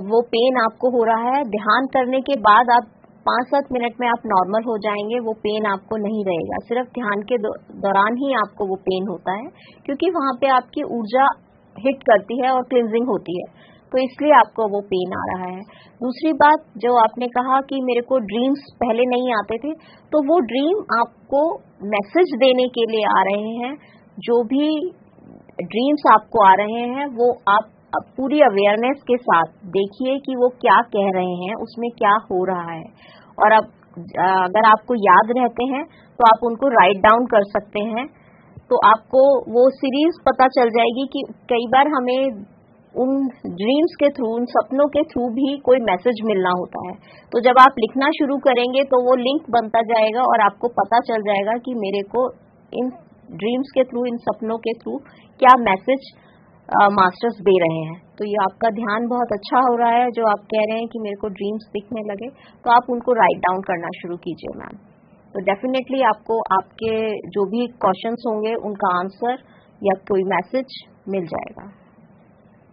वो पेन आपको हो रहा है, ध्यान करने के बाद आप 5-7 मिनट में आप नॉर्मल हो जाएंगे, वो पेन आपको नहीं रहेगा। सिर्फ ध्यान के दौरान ही आपको वो पेन होता है, क्योंकि वहाँ पे आपकी ऊर्जा हिट करती है और क्लिनजिंग होती है, तो इसलिए आपको वो पेन आ रहा है। दूसरी बात, जो आपने कहा कि मेरे को ड्रीम्स पहले नहीं आते थे, तो वो ड्रीम आपको मैसेज देने के लिए आ रहे हैं। जो भी ड्रीम्स आपको आ रहे हैं वो आप पूरी अवेयरनेस के साथ देखिए कि वो क्या कह रहे हैं, उसमें क्या हो रहा है, और अब अगर आपको याद रहते हैं तो आप उनको राइट डाउन कर सकते हैं, तो आपको वो सीरीज पता चल जाएगी कि कई बार हमें उन ड्रीम्स के थ्रू, उन सपनों के थ्रू भी कोई मैसेज मिलना होता है। तो जब आप लिखना शुरू करेंगे तो वो लिंक बनता जाएगा और आपको पता चल जाएगा कि मेरे को इन ड्रीम्स के थ्रू, इन सपनों के थ्रू क्या मैसेज मास्टर्स दे रहे हैं। तो ये आपका ध्यान बहुत अच्छा हो रहा है, जो आप कह रहे हैं कि मेरे को ड्रीम्स दिखने लगे, तो आप उनको राइट डाउन करना शुरू कीजिए मैम। तो डेफिनेटली आपको आपके जो भी क्वेश्चंस होंगे उनका आंसर या कोई मैसेज मिल जाएगा।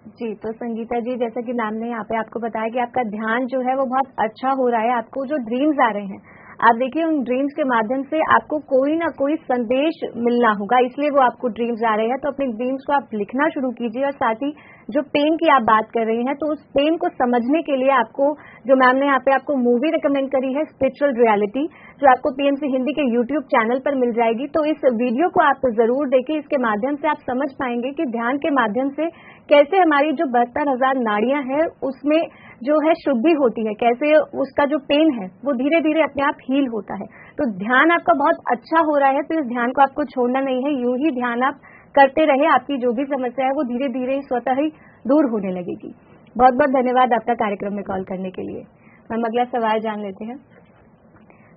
जी, तो संगीता जी, जैसा कि मैम ने यहाँ पे आपको बताया कि आपका ध्यान जो है वो बहुत अच्छा हो रहा है, आपको जो ड्रीम्स आ रहे हैं, आप देखिए उन ड्रीम्स के माध्यम से आपको कोई ना कोई संदेश मिलना होगा, इसलिए वो आपको ड्रीम्स आ रहे हैं। तो अपने ड्रीम्स को आप लिखना शुरू कीजिए, और साथ ही जो पेन की आप बात कर रही हैं, तो उस पेन को समझने के लिए आपको, जो मैम ने यहाँ पे आपको मूवी रिकमेंड करी है स्पिरिचुअल रियलिटी, जो आपको पीएमसी हिंदी के यूट्यूब चैनल पर मिल जाएगी, तो इस वीडियो को आप जरूर देखिए। इसके माध्यम से आप समझ पाएंगे कि ध्यान के माध्यम से कैसे हमारी जो 72,000 नाड़ियां हैं उसमें जो है शुद्धि होती है, कैसे उसका जो पेन है वो धीरे धीरे अपने आप हील होता है। तो ध्यान आपका बहुत अच्छा हो रहा है, तो इस ध्यान को आपको छोड़ना नहीं है, यूं ही ध्यान आप करते रहे, आपकी जो भी समस्या है वो धीरे धीरे स्वतः ही दूर होने लगेगी। बहुत बहुत धन्यवाद आपका कार्यक्रम में कॉल करने के लिए। हम अगला सवाल जान लेते हैं।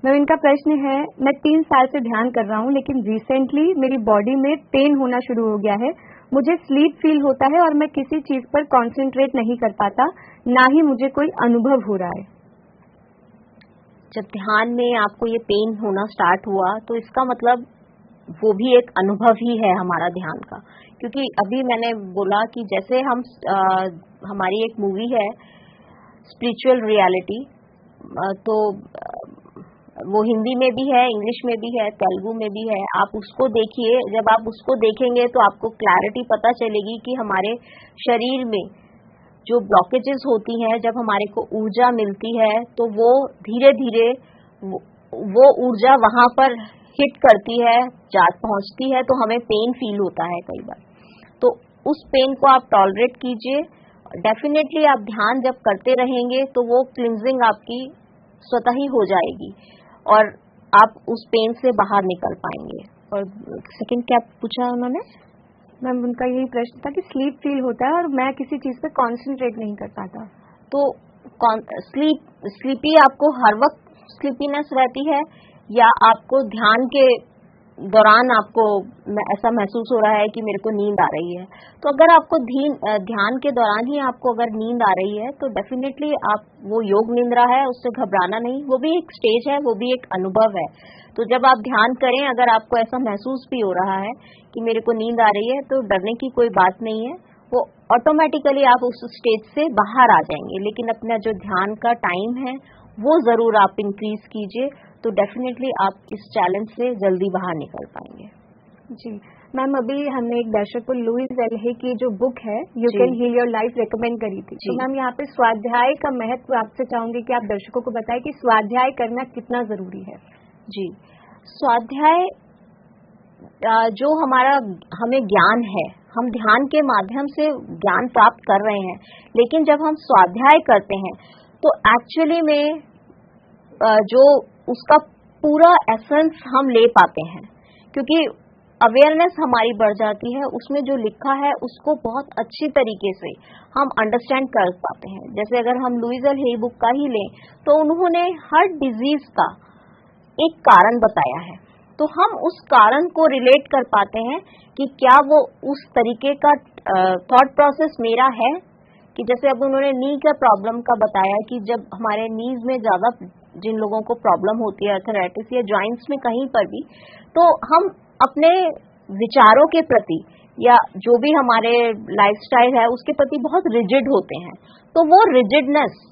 मैम इनका प्रश्न है, मैं 3 साल से ध्यान कर रहा हूँ लेकिन रिसेंटली मेरी बॉडी में पेन होना शुरू हो गया है, मुझे स्लीप फील होता है और मैं किसी चीज पर कंसंट्रेट नहीं कर पाता, ना ही मुझे कोई अनुभव हो रहा है। जब ध्यान में आपको ये पेन होना स्टार्ट हुआ तो इसका मतलब वो भी एक अनुभव ही है हमारा ध्यान का, क्योंकि अभी मैंने बोला कि जैसे हमारी एक मूवी है स्पिरिचुअल रियलिटी, तो वो हिंदी में भी है, इंग्लिश में भी है, तेलुगु में भी है, आप उसको देखिए। जब आप उसको देखेंगे तो आपको क्लैरिटी पता चलेगी कि हमारे शरीर में जो ब्लॉकेजेस होती हैं, जब हमारे को ऊर्जा मिलती है तो वो धीरे धीरे वो ऊर्जा वहां पर हिट करती है, पहुंचती है, तो हमें पेन फील होता है कई बार। तो उस पेन को आप टॉलरेट कीजिए। डेफिनेटली आप ध्यान जब करते रहेंगे तो वो क्लिंजिंग आपकी स्वतः ही हो जाएगी और आप उस पेन से बाहर निकल पाएंगे। और सेकंड क्या पूछा उन्होंने? मैम उनका यही प्रश्न था कि स्लीप फील होता है और मैं किसी चीज पे कंसंट्रेट नहीं कर पाता। तो स्लीपी आपको हर वक्त स्लीपीनेस रहती है या आपको ध्यान के दौरान आपको ऐसा महसूस हो रहा है कि मेरे को नींद आ रही है? तो अगर आपको ध्यान के दौरान ही आपको अगर नींद आ रही है तो डेफिनेटली आप वो योग निंद्रा है, उससे घबराना नहीं, वो भी एक स्टेज है, वो भी एक अनुभव है। तो जब आप ध्यान करें, अगर आपको ऐसा महसूस भी हो रहा है कि मेरे को नींद आ रही है, तो डरने की कोई बात नहीं है, वो ऑटोमेटिकली आप उस स्टेज से बाहर आ जाएंगे। लेकिन अपना जो ध्यान का टाइम है वो जरूर आप इंक्रीज कीजिए, तो डेफिनेटली आप इस चैलेंज से जल्दी बाहर निकल पाएंगे। जी मैम, अभी हमने एक दर्शक को लुइस एल्हे की जो बुक है you can heal your life recommend करी थी। तो मैम यहाँ पे स्वाध्याय का महत्व आपसे चाहूंगी कि आप दर्शकों को बताएं कि स्वाध्याय करना कितना जरूरी है। जी, स्वाध्याय जो हमें ज्ञान है, हम ध्यान के माध्यम से ज्ञान प्राप्त कर रहे हैं, लेकिन जब हम स्वाध्याय करते हैं तो एक्चुअली में जो उसका पूरा एसेंस हम ले पाते हैं, क्योंकि अवेयरनेस हमारी बढ़ जाती है, उसमें जो लिखा है उसको बहुत अच्छी तरीके से हम अंडरस्टैंड कर पाते हैं। जैसे अगर हम लुइस एल्हे बुक का ही लें तो उन्होंने हर डिजीज का एक कारण बताया है, तो हम उस कारण को रिलेट कर पाते हैं कि क्या वो उस तरीके का थॉट प्रोसेस मेरा है। कि जैसे अब उन्होंने नी का प्रॉब्लम का बताया कि जब हमारे नीज में ज्यादा जिन लोगों को प्रॉब्लम होती है, आर्थराइटिस या जॉइंट्स में कहीं पर भी, तो हम अपने विचारों के प्रति या जो भी हमारे लाइफस्टाइल है उसके प्रति बहुत रिजिड होते हैं। तो वो रिजिडनेस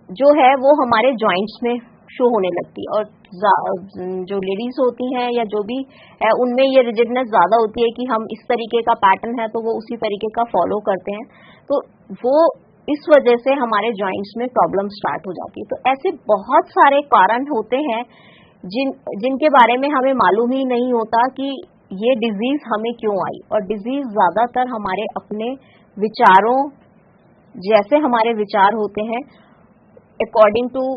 जो है वो हमारे जॉइंट्स में शो होने लगती है, और जो लेडीज होती हैं या जो भी है उनमें ये रिजिडनेस ज्यादा होती है कि हम इस तरीके का पैटर्न है तो वो उसी तरीके का फॉलो करते हैं, तो वो इस वजह से हमारे जॉइंट्स में प्रॉब्लम स्टार्ट हो जाती है। तो ऐसे बहुत सारे कारण होते हैं जिनके बारे में हमें मालूम ही नहीं होता कि ये डिजीज हमें क्यों आई। और डिजीज ज्यादातर हमारे अपने विचारों, जैसे हमारे विचार होते हैं अकॉर्डिंग टू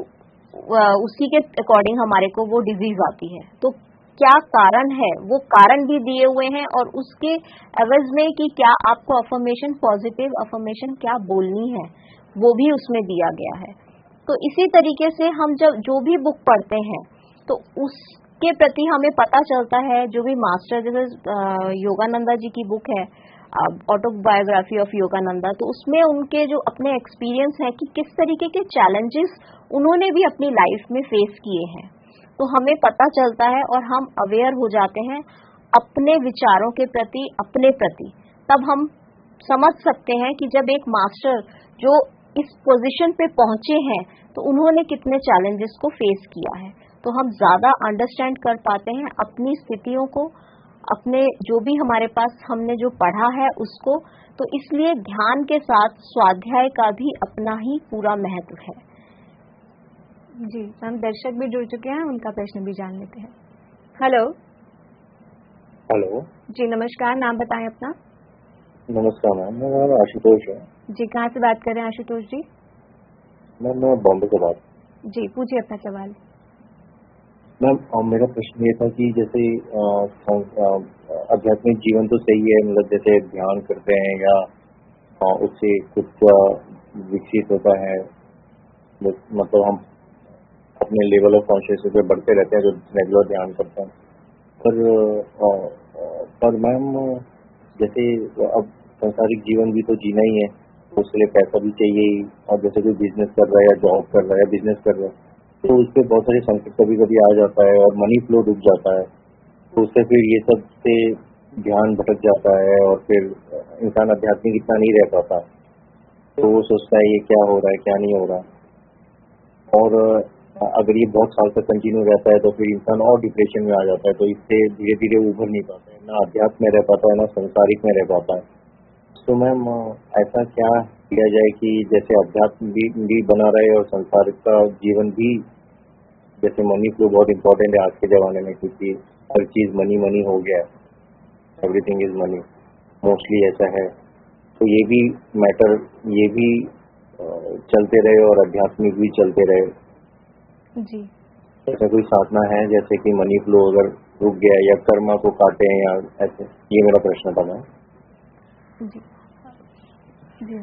उसी के अकॉर्डिंग हमारे को वो डिजीज आती है। तो क्या कारण है, वो कारण भी दिए हुए हैं, और उसके एवज में कि क्या आपको अफर्मेशन, पॉजिटिव अफर्मेशन क्या बोलनी है, वो भी उसमें दिया गया है। तो इसी तरीके से हम जब जो भी बुक पढ़ते हैं तो उसके प्रति हमें पता चलता है। जो भी मास्टर, जैसे योगानंदा जी की बुक है ऑटोबायोग्राफी ऑफ योगानंदा, तो उसमें उनके जो अपने एक्सपीरियंस है कि किस तरीके के चैलेंजेस उन्होंने भी अपनी लाइफ में फेस किए हैं, तो हमें पता चलता है और हम अवेयर हो जाते हैं अपने विचारों के प्रति, अपने प्रति। तब हम समझ सकते हैं कि जब एक मास्टर जो इस पोजीशन पे पहुंचे हैं तो उन्होंने कितने चैलेंजेस को फेस किया है, तो हम ज्यादा अंडरस्टैंड कर पाते हैं अपनी स्थितियों को, अपने जो भी हमारे पास हमने जो पढ़ा है उसको। तो इसलिए ध्यान के साथ स्वाध्याय का भी अपना ही पूरा महत्व है। जी, हम दर्शक भी जुड़ चुके हैं, उनका प्रश्न भी जान लेते हैं। हेलो। हेलो जी नमस्कार, नाम बताएं अपना। नमस्कार मैम, मेरा नाम आशुतोष है। जी, कहाँ से बात कर रहे हैं आशुतोष जी? मैम मैं बॉम्बे से बात। जी, पूछिए अपना सवाल। मैम मेरा प्रश्न ये था कि जैसे आध्यात्मिक जीवन तो सही है, मतलब जैसे ध्यान करते हैं या उससे कुछ विकसित होता है, मतलब हम अपने लेवल ऑफ कॉन्शियसनेस पे बढ़ते रहते हैं जो रेगुलर ध्यान करते हैं। पर मैम जैसे अब संसारिक जीवन भी तो जीना ही है, तो उसके लिए पैसा भी चाहिए ही। और जैसे कोई बिजनेस कर रहा है या जॉब कर रहा है या बिजनेस कर रहा है तो उस पर बहुत सारे संकट कभी कभी आ जाता है और मनी फ्लो रुक जाता है, तो उससे फिर ये सब से ध्यान भटक जाता है और फिर इंसान आध्यात्मिक इतना नहीं रह पाता। तो वो सोचता है ये क्या हो रहा है क्या नहीं हो रहा। और अगर ये बहुत साल तक कंटिन्यू रहता है तो फिर इंसान और डिप्रेशन में आ जाता है, तो इससे धीरे धीरे उभर नहीं पाता है, ना अध्यात्म में रह पाता है ना संसारिक में रह पाता है। तो मैम ऐसा क्या किया जाए कि जैसे अध्यात्म भी बना रहे और संसारिक का जीवन भी, जैसे मनी फ्लो बहुत इंपॉर्टेंट है आज के जमाने में क्योंकि हर चीज मनी मनी हो गया है, एवरीथिंग इज मनी मोस्टली ऐसा है। तो ये भी मैटर, ये भी चलते रहे और आध्यात्मिक भी चलते रहे। जी, ऐसा कोई साधना है जैसे कि मनी फ्लो अगर रुक गया या कर्मा को काटे या ऐसे, ये मेरा प्रश्न था मैम। जी, जी।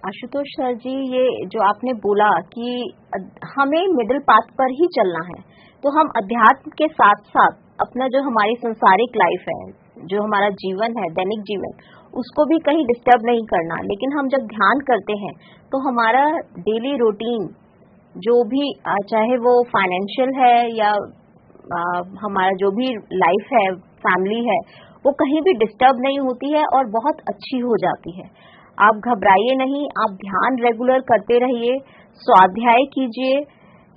आशुतोष सर जी, ये जो आपने बोला कि हमें मिडिल पाथ पर ही चलना है, तो हम अध्यात्म के साथ साथ अपना जो हमारी संसारिक लाइफ है, जो हमारा जीवन है, दैनिक जीवन, उसको भी कहीं डिस्टर्ब नहीं करना। लेकिन हम जब ध्यान करते हैं तो हमारा डेली रूटीन जो भी, चाहे वो फाइनेंशियल है या हमारा जो भी लाइफ है, फैमिली है, वो कहीं भी डिस्टर्ब नहीं होती है और बहुत अच्छी हो जाती है। आप घबराइए नहीं, आप ध्यान रेगुलर करते रहिए, स्वाध्याय कीजिए,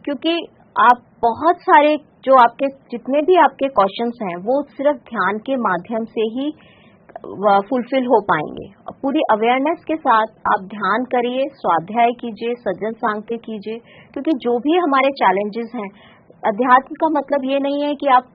क्योंकि आप बहुत सारे जो आपके जितने भी आपके क्वेश्चंस हैं वो सिर्फ ध्यान के माध्यम से ही फुलफिल हो पाएंगे। पूरी अवेयरनेस के साथ आप ध्यान करिए, स्वाध्याय कीजिए, सज्जन सांख्य कीजिए, क्योंकि जो भी हमारे चैलेंजेस हैं, अध्यात्म का मतलब ये नहीं है कि आप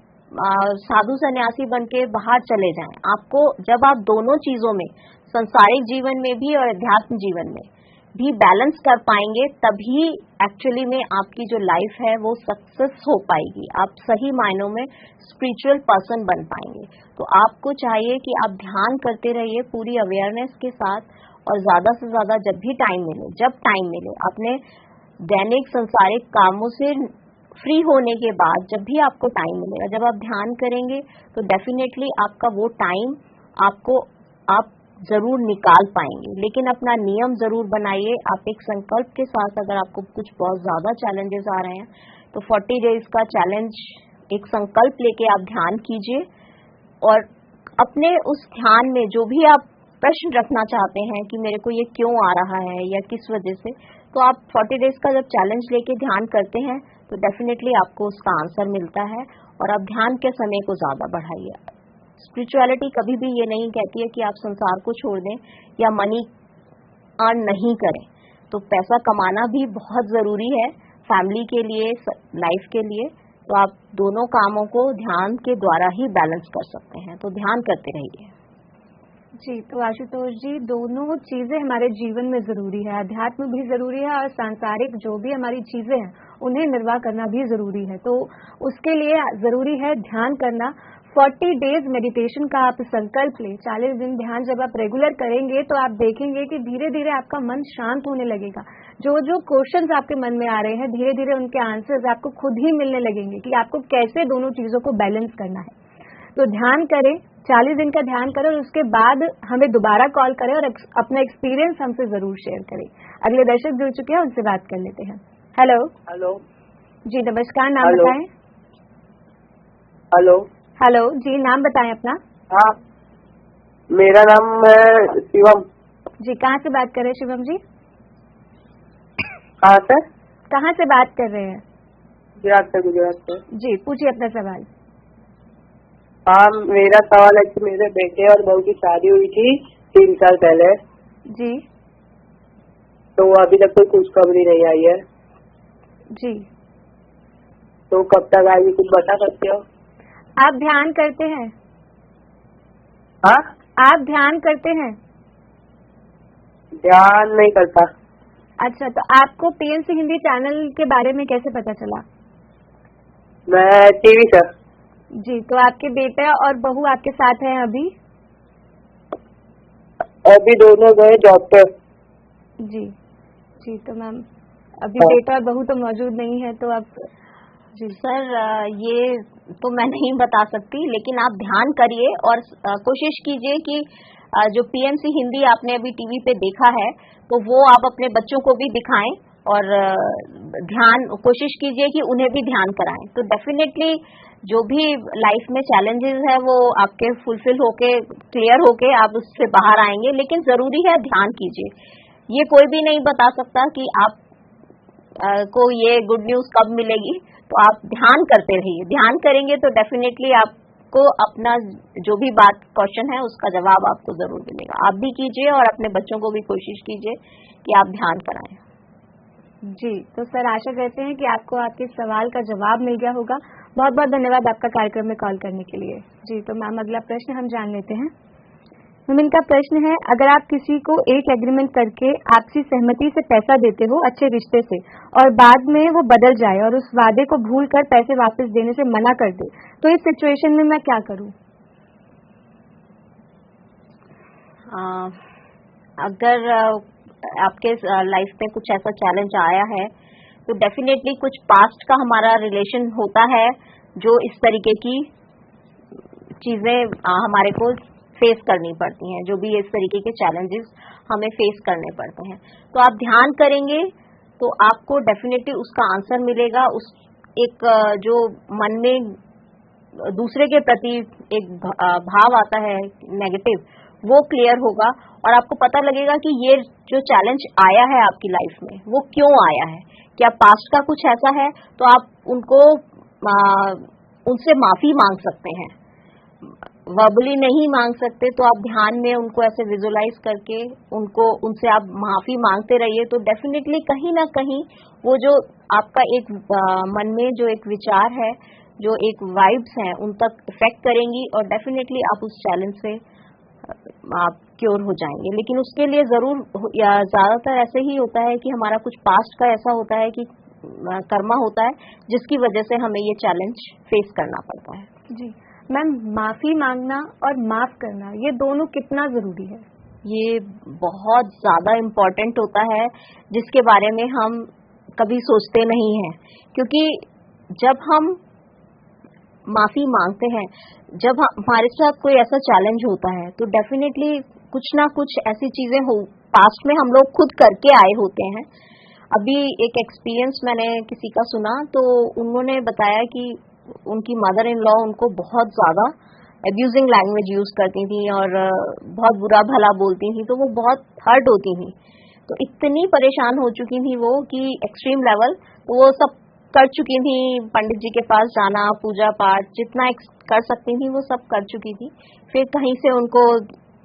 साधु सन्यासी बन के बाहर चले जाएं। आपको जब आप दोनों चीजों में, संसारिक जीवन में भी और अध्यात्म जीवन में भी बैलेंस कर पाएंगे, तभी एक्चुअली में आपकी जो लाइफ है वो सक्सेस हो पाएगी। आप सही मायनों में स्पिरिचुअल पर्सन बन पाएंगे। तो आपको चाहिए कि आप ध्यान करते रहिए पूरी अवेयरनेस के साथ, और ज्यादा से ज्यादा जब भी टाइम मिले, जब टाइम मिले, अपने दैनिक संसारिक कामों से फ्री होने के बाद जब भी आपको टाइम मिलेगा, जब आप ध्यान करेंगे तो डेफिनेटली आपका वो टाइम आप जरूर निकाल पाएंगे। लेकिन अपना नियम जरूर बनाइए। आप एक संकल्प के साथ, अगर आपको कुछ बहुत ज्यादा चैलेंजेस आ रहे हैं तो 40 डेज का चैलेंज, एक संकल्प लेके आप ध्यान कीजिए, और अपने उस ध्यान में जो भी आप प्रश्न रखना चाहते हैं कि मेरे को ये क्यों आ रहा है या किस वजह से, तो आप 40 डेज का जब चैलेंज लेके ध्यान करते हैं तो डेफिनेटली आपको उसका आंसर मिलता है। और आप ध्यान के समय को ज्यादा बढ़ाइए। स्पिरिचुअलिटी कभी भी ये नहीं कहती है कि आप संसार को छोड़ दें या मनी अर्न नहीं करें। तो पैसा कमाना भी बहुत जरूरी है फैमिली के लिए, लाइफ के लिए। तो आप दोनों कामों को ध्यान के द्वारा ही बैलेंस कर सकते हैं। तो ध्यान करते रहिए। जी, तो आशुतोष जी, दोनों चीजें हमारे जीवन में जरूरी है। अध्यात्म भी जरूरी है और सांसारिक जो भी हमारी चीजें हैं उन्हें निर्वाह करना भी जरूरी है। तो उसके लिए जरूरी है ध्यान करना। 40 डेज मेडिटेशन का आप संकल्प लें। 40 दिन ध्यान जब आप रेगुलर करेंगे तो आप देखेंगे कि धीरे धीरे आपका मन शांत होने लगेगा। जो जो क्वेश्चंस आपके मन में आ रहे हैं, धीरे धीरे उनके आंसर्स आपको खुद ही मिलने लगेंगे कि आपको कैसे दोनों चीजों को बैलेंस करना है। तो ध्यान करें, 40 दिन का ध्यान करें, और उसके बाद हमें दोबारा कॉल करें और अपना एक्सपीरियंस हमसे जरूर शेयर करें। अगले दर्शक जुड़ चुके हैं, उनसे बात कर लेते हैं। हेलो। हेलो जी नमस्कार, नाम बताएं। हेलो। हेलो जी, नाम बताएं अपना। हाँ, मेरा नाम है शिवम। जी, कहाँ से बात कर रहे हैं शिवम जी? कहाँ से? कहाँ से बात कर रहे हैं? गुजरात से। जी, पूछिए अपना सवाल। हाँ, मेरा सवाल है कि मेरे बेटे और बहू की शादी हुई थी 3 साल पहले। जी। तो अभी तक कोई खुशखबरी नहीं आई है। जी। तो कब तक आएगी, कुछ बता सकते हो? आप ध्यान करते हैं? हाँ, आप ध्यान करते हैं? ध्यान नहीं करता। अच्छा, तो आपको पीएनसी हिंदी चैनल के बारे में कैसे पता चला? मैं टीवी से। जी, तो आपके बेटा और बहू आपके साथ हैं अभी? अभी दोनों गए जॉब पे। जी जी, तो मैम अभी बेटा और बहू तो मौजूद नहीं है, तो आप जी सर, ये तो मैं नहीं बता सकती, लेकिन आप ध्यान करिए और कोशिश कीजिए कि जो पीएमसी हिंदी आपने अभी टीवी पे देखा है तो वो आप अपने बच्चों को भी दिखाएं और कोशिश कीजिए कि उन्हें भी ध्यान कराएं। तो डेफिनेटली जो भी लाइफ में चैलेंजेस है वो आपके फुलफिल होके, क्लियर होके आप उससे बाहर आएंगे, लेकिन जरूरी है ध्यान कीजिए। ये कोई भी नहीं बता सकता कि आप को ये गुड न्यूज कब मिलेगी, तो आप ध्यान करते रहिए। ध्यान करेंगे तो डेफिनेटली आपको अपना जो भी बात क्वेश्चन है उसका जवाब आपको जरूर मिलेगा। आप भी कीजिए और अपने बच्चों को भी कोशिश कीजिए कि आप ध्यान कराएं। जी, तो सर आशा करते हैं कि आपको आपके सवाल का जवाब मिल गया होगा। बहुत बहुत धन्यवाद आपका कार्यक्रम में कॉल करने के लिए। जी, तो मैम अगला प्रश्न हम जान लेते हैं। मैम इनका प्रश्न है, अगर आप किसी को एक एग्रीमेंट करके आपसी सहमति से पैसा देते हो अच्छे रिश्ते से, और बाद में वो बदल जाए और उस वादे को भूलकर पैसे वापस देने से मना कर दे, तो इस सिचुएशन में मैं क्या करूं? अगर आपके लाइफ में कुछ ऐसा चैलेंज आया है तो डेफिनेटली कुछ पास्ट का हमारा रिलेशन होता है जो इस तरीके की चीजें हमारे को फेस करनी पड़ती हैं, जो भी इस तरीके के चैलेंजेस हमें फेस करने पड़ते हैं। तो आप ध्यान करेंगे तो आपको डेफिनेटली उसका आंसर मिलेगा। उस एक जो मन में दूसरे के प्रति एक भाव आता है नेगेटिव, वो क्लियर होगा और आपको पता लगेगा कि ये जो चैलेंज आया है आपकी लाइफ में वो क्यों आया है। क्या पास्ट का कुछ ऐसा है तो आप उनको उनसे माफी मांग सकते हैं। वर्बली नहीं मांग सकते तो आप ध्यान में उनको ऐसे विजुलाइज करके उनसे आप माफी मांगते रहिए, तो डेफिनेटली कहीं ना कहीं वो जो आपका एक मन में जो एक विचार है, जो एक वाइब्स हैं, उन तक इफेक्ट करेंगी और डेफिनेटली आप उस चैलेंज से आप क्योर हो जाएंगे। लेकिन उसके लिए जरूर या ज्यादातर ऐसे ही होता है कि हमारा कुछ पास्ट का ऐसा होता है कि कर्मा होता है जिसकी वजह से हमें ये चैलेंज फेस करना पड़ता है। जी मैम, माफी मांगना और माफ करना ये दोनों कितना जरूरी है? ये बहुत ज्यादा इम्पोर्टेंट होता है जिसके बारे में हम कभी सोचते नहीं हैं, क्योंकि जब हम माफी मांगते हैं, जब हमारे साथ कोई ऐसा चैलेंज होता है तो डेफिनेटली कुछ ना कुछ ऐसी चीजें पास्ट में हम लोग खुद करके आए होते हैं। अभी एक एक्सपीरियंस मैंने किसी का सुना, तो उन्होंने बताया कि उनकी मदर इन लॉ उनको बहुत ज्यादा एब्यूजिंग लैंग्वेज यूज करती थी और बहुत बुरा भला बोलती थी, तो वो बहुत हर्ट होती थी। तो इतनी परेशान हो चुकी थी वो कि एक्सट्रीम लेवल, तो वो सब कर चुकी थी, पंडित जी के पास जाना, पूजा पाठ जितना कर सकती थी वो सब कर चुकी थी। फिर कहीं से उनको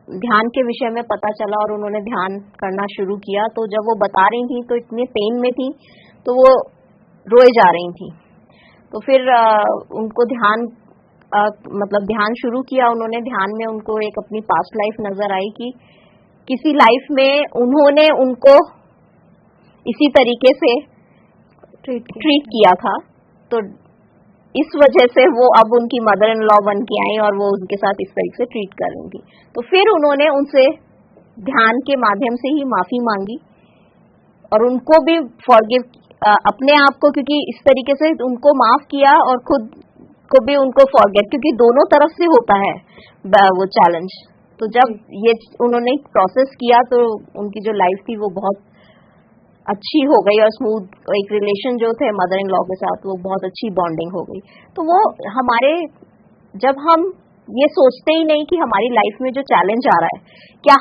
ध्यान के विषय में पता चला और उन्होंने ध्यान करना शुरू किया। तो जब वो बता रही थी तो इतने पेन में थी तो वो रोए जा रही थी। तो फिर उनको ध्यान ध्यान शुरू किया उन्होंने। ध्यान में उनको एक अपनी पास्ट लाइफ नजर आई कि किसी लाइफ में उन्होंने उनको इसी तरीके से ट्रीट किया था, तो इस वजह से वो अब उनकी मदर इन लॉ बन के आई और वो उनके साथ इस तरीके से ट्रीट कर रही थी। तो फिर उन्होंने उनसे ध्यान के माध्यम से ही माफी मांगी और उनको भी फॉरगिव अपने आप को, क्योंकि इस तरीके से उनको माफ किया और खुद को भी उनको फॉरगेट, क्योंकि दोनों तरफ से होता है वो चैलेंज। तो जब ये उन्होंने प्रोसेस किया तो उनकी जो लाइफ थी वो बहुत अच्छी हो गई और स्मूथ, एक रिलेशन जो थे मदर इन लॉ के साथ वो बहुत अच्छी बॉन्डिंग हो गई। तो वो हमारे, जब हम ये सोचते ही नहीं कि हमारी लाइफ में जो चैलेंज आ रहा है क्या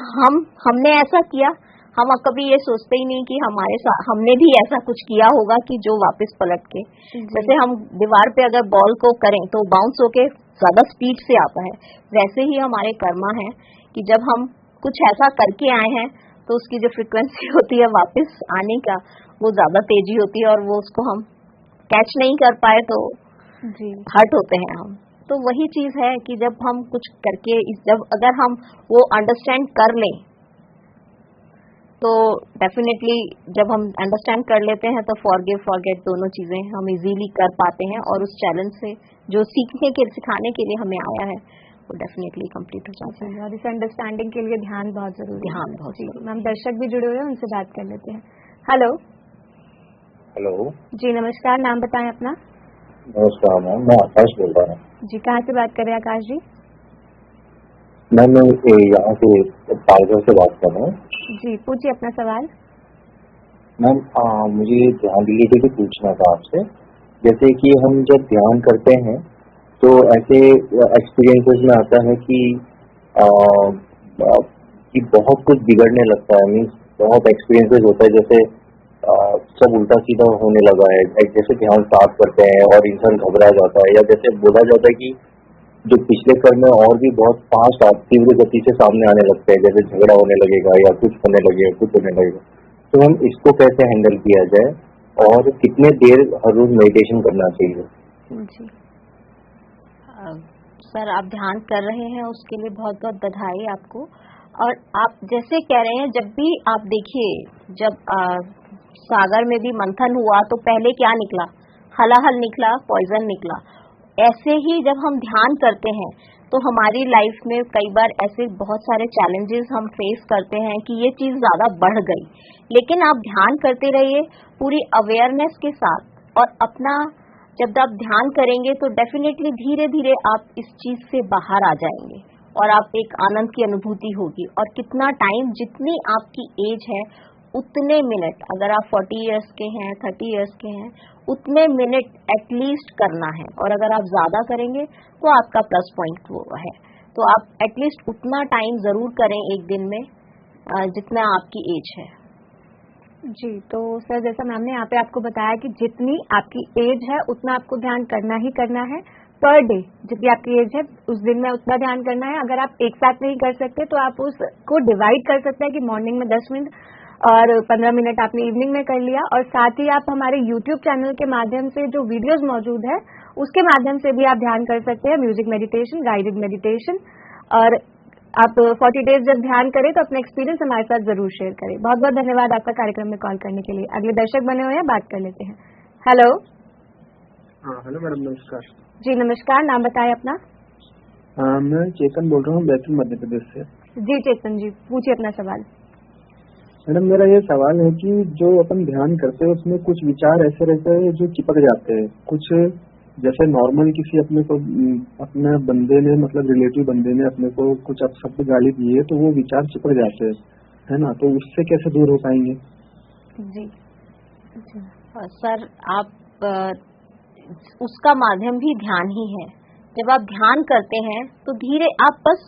हमने ऐसा किया, हम कभी ये सोचते ही नहीं कि हमारे साथ हमने भी ऐसा कुछ किया होगा कि जो वापस पलट के, जैसे हम दीवार पे अगर बॉल को करें तो बाउंस होके ज्यादा स्पीड से आता है, वैसे ही हमारे कर्मा है कि जब हम कुछ ऐसा करके आए हैं तो उसकी जो फ्रिक्वेंसी होती है वापस आने का वो ज्यादा तेजी होती है और वो उसको हम कैच नहीं कर पाए तो हर्ट होते हैं हम। तो वही चीज है कि जब हम कुछ करके, जब अगर हम वो अंडरस्टैंड कर लें तो डेफिनेटली जब हम अंडरस्टैंड कर लेते हैं तो फॉरगिव फॉरगेट दोनों चीजें हम इजीली कर पाते हैं और उस चैलेंज से जो सिखाने के लिए हमें आया है वो डेफिनेटली कंप्लीट हो जाता है। और इस अंडरस्टैंडिंग के लिए ध्यान बहुत जरूरी है। ध्यान बहुत जरूरी। मैम दर्शक भी जुड़े हुए हैं, उनसे बात कर लेते हैं। Hello hello. जी नमस्कार, नाम बताएं अपना। नमस्कार मैम, मैं आकाश बोल रहा हूँ। जी कहाँ से बात कर रहे हैं आकाश जी? मैम मैं यहाँ से पालघर से बात कर रहा हूँ। जी पूछिए अपना सवाल। मैम मुझे ध्यान रिलेटेड पूछना था आपसे। जैसे कि हम जब ध्यान करते हैं तो ऐसे एक्सपीरियंसेस में आता है कि आ, आ, कि बहुत कुछ बिगड़ने लगता है। मीन्स बहुत एक्सपीरियंसेस होता है, जैसे सब उल्टा सीधा होने लगा है। जैसे ध्यान स्टार्ट करते हैं और इंसान घबरा जाता है, या जैसे बोला जाता है कि जो पिछले कर्म में और भी बहुत फास्ट तीव्र गति से सामने आने लगते हैं, जैसे झगड़ा होने लगेगा या कुछ होने लगेगा, कुछ होने लगेगा। तो हम इसको कैसे हैंडल किया जाए और कितने देर हर रोज मेडिटेशन करना चाहिए? जी सर, आप ध्यान कर रहे हैं उसके लिए बहुत बहुत बधाई आपको। और आप जैसे कह रहे हैं, जब भी आप देखिए, जब सागर में भी मंथन हुआ तो पहले क्या निकला? हलाहल निकला, पॉइजन निकला। ऐसे ही जब हम ध्यान करते हैं तो हमारी लाइफ में कई बार ऐसे बहुत सारे चैलेंजेस हम फेस करते हैं कि ये चीज ज्यादा बढ़ गई, लेकिन आप ध्यान करते रहिए पूरी अवेयरनेस के साथ, और अपना जब आप ध्यान करेंगे तो डेफिनेटली धीरे धीरे आप इस चीज से बाहर आ जाएंगे और आप एक आनंद की अनुभूति होगी। और कितना टाइम, जितनी आपकी एज है उतने मिनट, अगर आप 40 इयर्स के हैं, 30 इयर्स के हैं, उतने मिनट एटलीस्ट करना है। और अगर आप ज्यादा करेंगे तो आपका प्लस पॉइंट वो है। तो आप एटलीस्ट उतना टाइम जरूर करें एक दिन में जितना आपकी एज है। जी तो सर, जैसा मैम ने यहाँ पे आपको बताया कि जितनी आपकी एज है उतना आपको ध्यान करना ही करना है। पर डे जितनी आपकी एज है उस दिन में उतना ध्यान करना है। अगर आप एक साथ नहीं कर सकते तो आप उसको डिवाइड कर सकते हैं कि मॉर्निंग में 10 मिनट और 15 मिनट आपने इवनिंग में कर लिया। और साथ ही आप हमारे YouTube चैनल के माध्यम से जो वीडियोस मौजूद है उसके माध्यम से भी आप ध्यान कर सकते हैं, म्यूजिक मेडिटेशन, गाइडेड मेडिटेशन। और आप 40 डेज जब ध्यान करें तो अपना एक्सपीरियंस हमारे साथ जरूर शेयर करें। बहुत बहुत धन्यवाद आपका कार्यक्रम में कॉल करने के लिए। अगले दर्शक बने हुए हैं, बात कर लेते हैं। हेलो। हाँ हेलो मैडम, नमस्कार। जी नमस्कार, नाम बताएं अपना। मैं चेतन बोल रहा हूँ, बैतूल मध्य प्रदेश से। जी चेतन जी, पूछिए अपना सवाल। मैडम मेरा ये सवाल है कि जो अपन ध्यान करते हैं उसमें कुछ विचार ऐसे रहते हैं जो चिपक जाते हैं। कुछ जैसे नॉर्मल किसी अपने बंदे ने, मतलब रिलेटिव बंदे ने अपने को कुछ शब्द गाली दी है तो वो विचार चिपक जाते हैं, है ना? तो उससे कैसे दूर हो पाएंगे? जी सर, आप उसका माध्यम भी ध्यान ही है। जब आप ध्यान करते हैं तो धीरे आप बस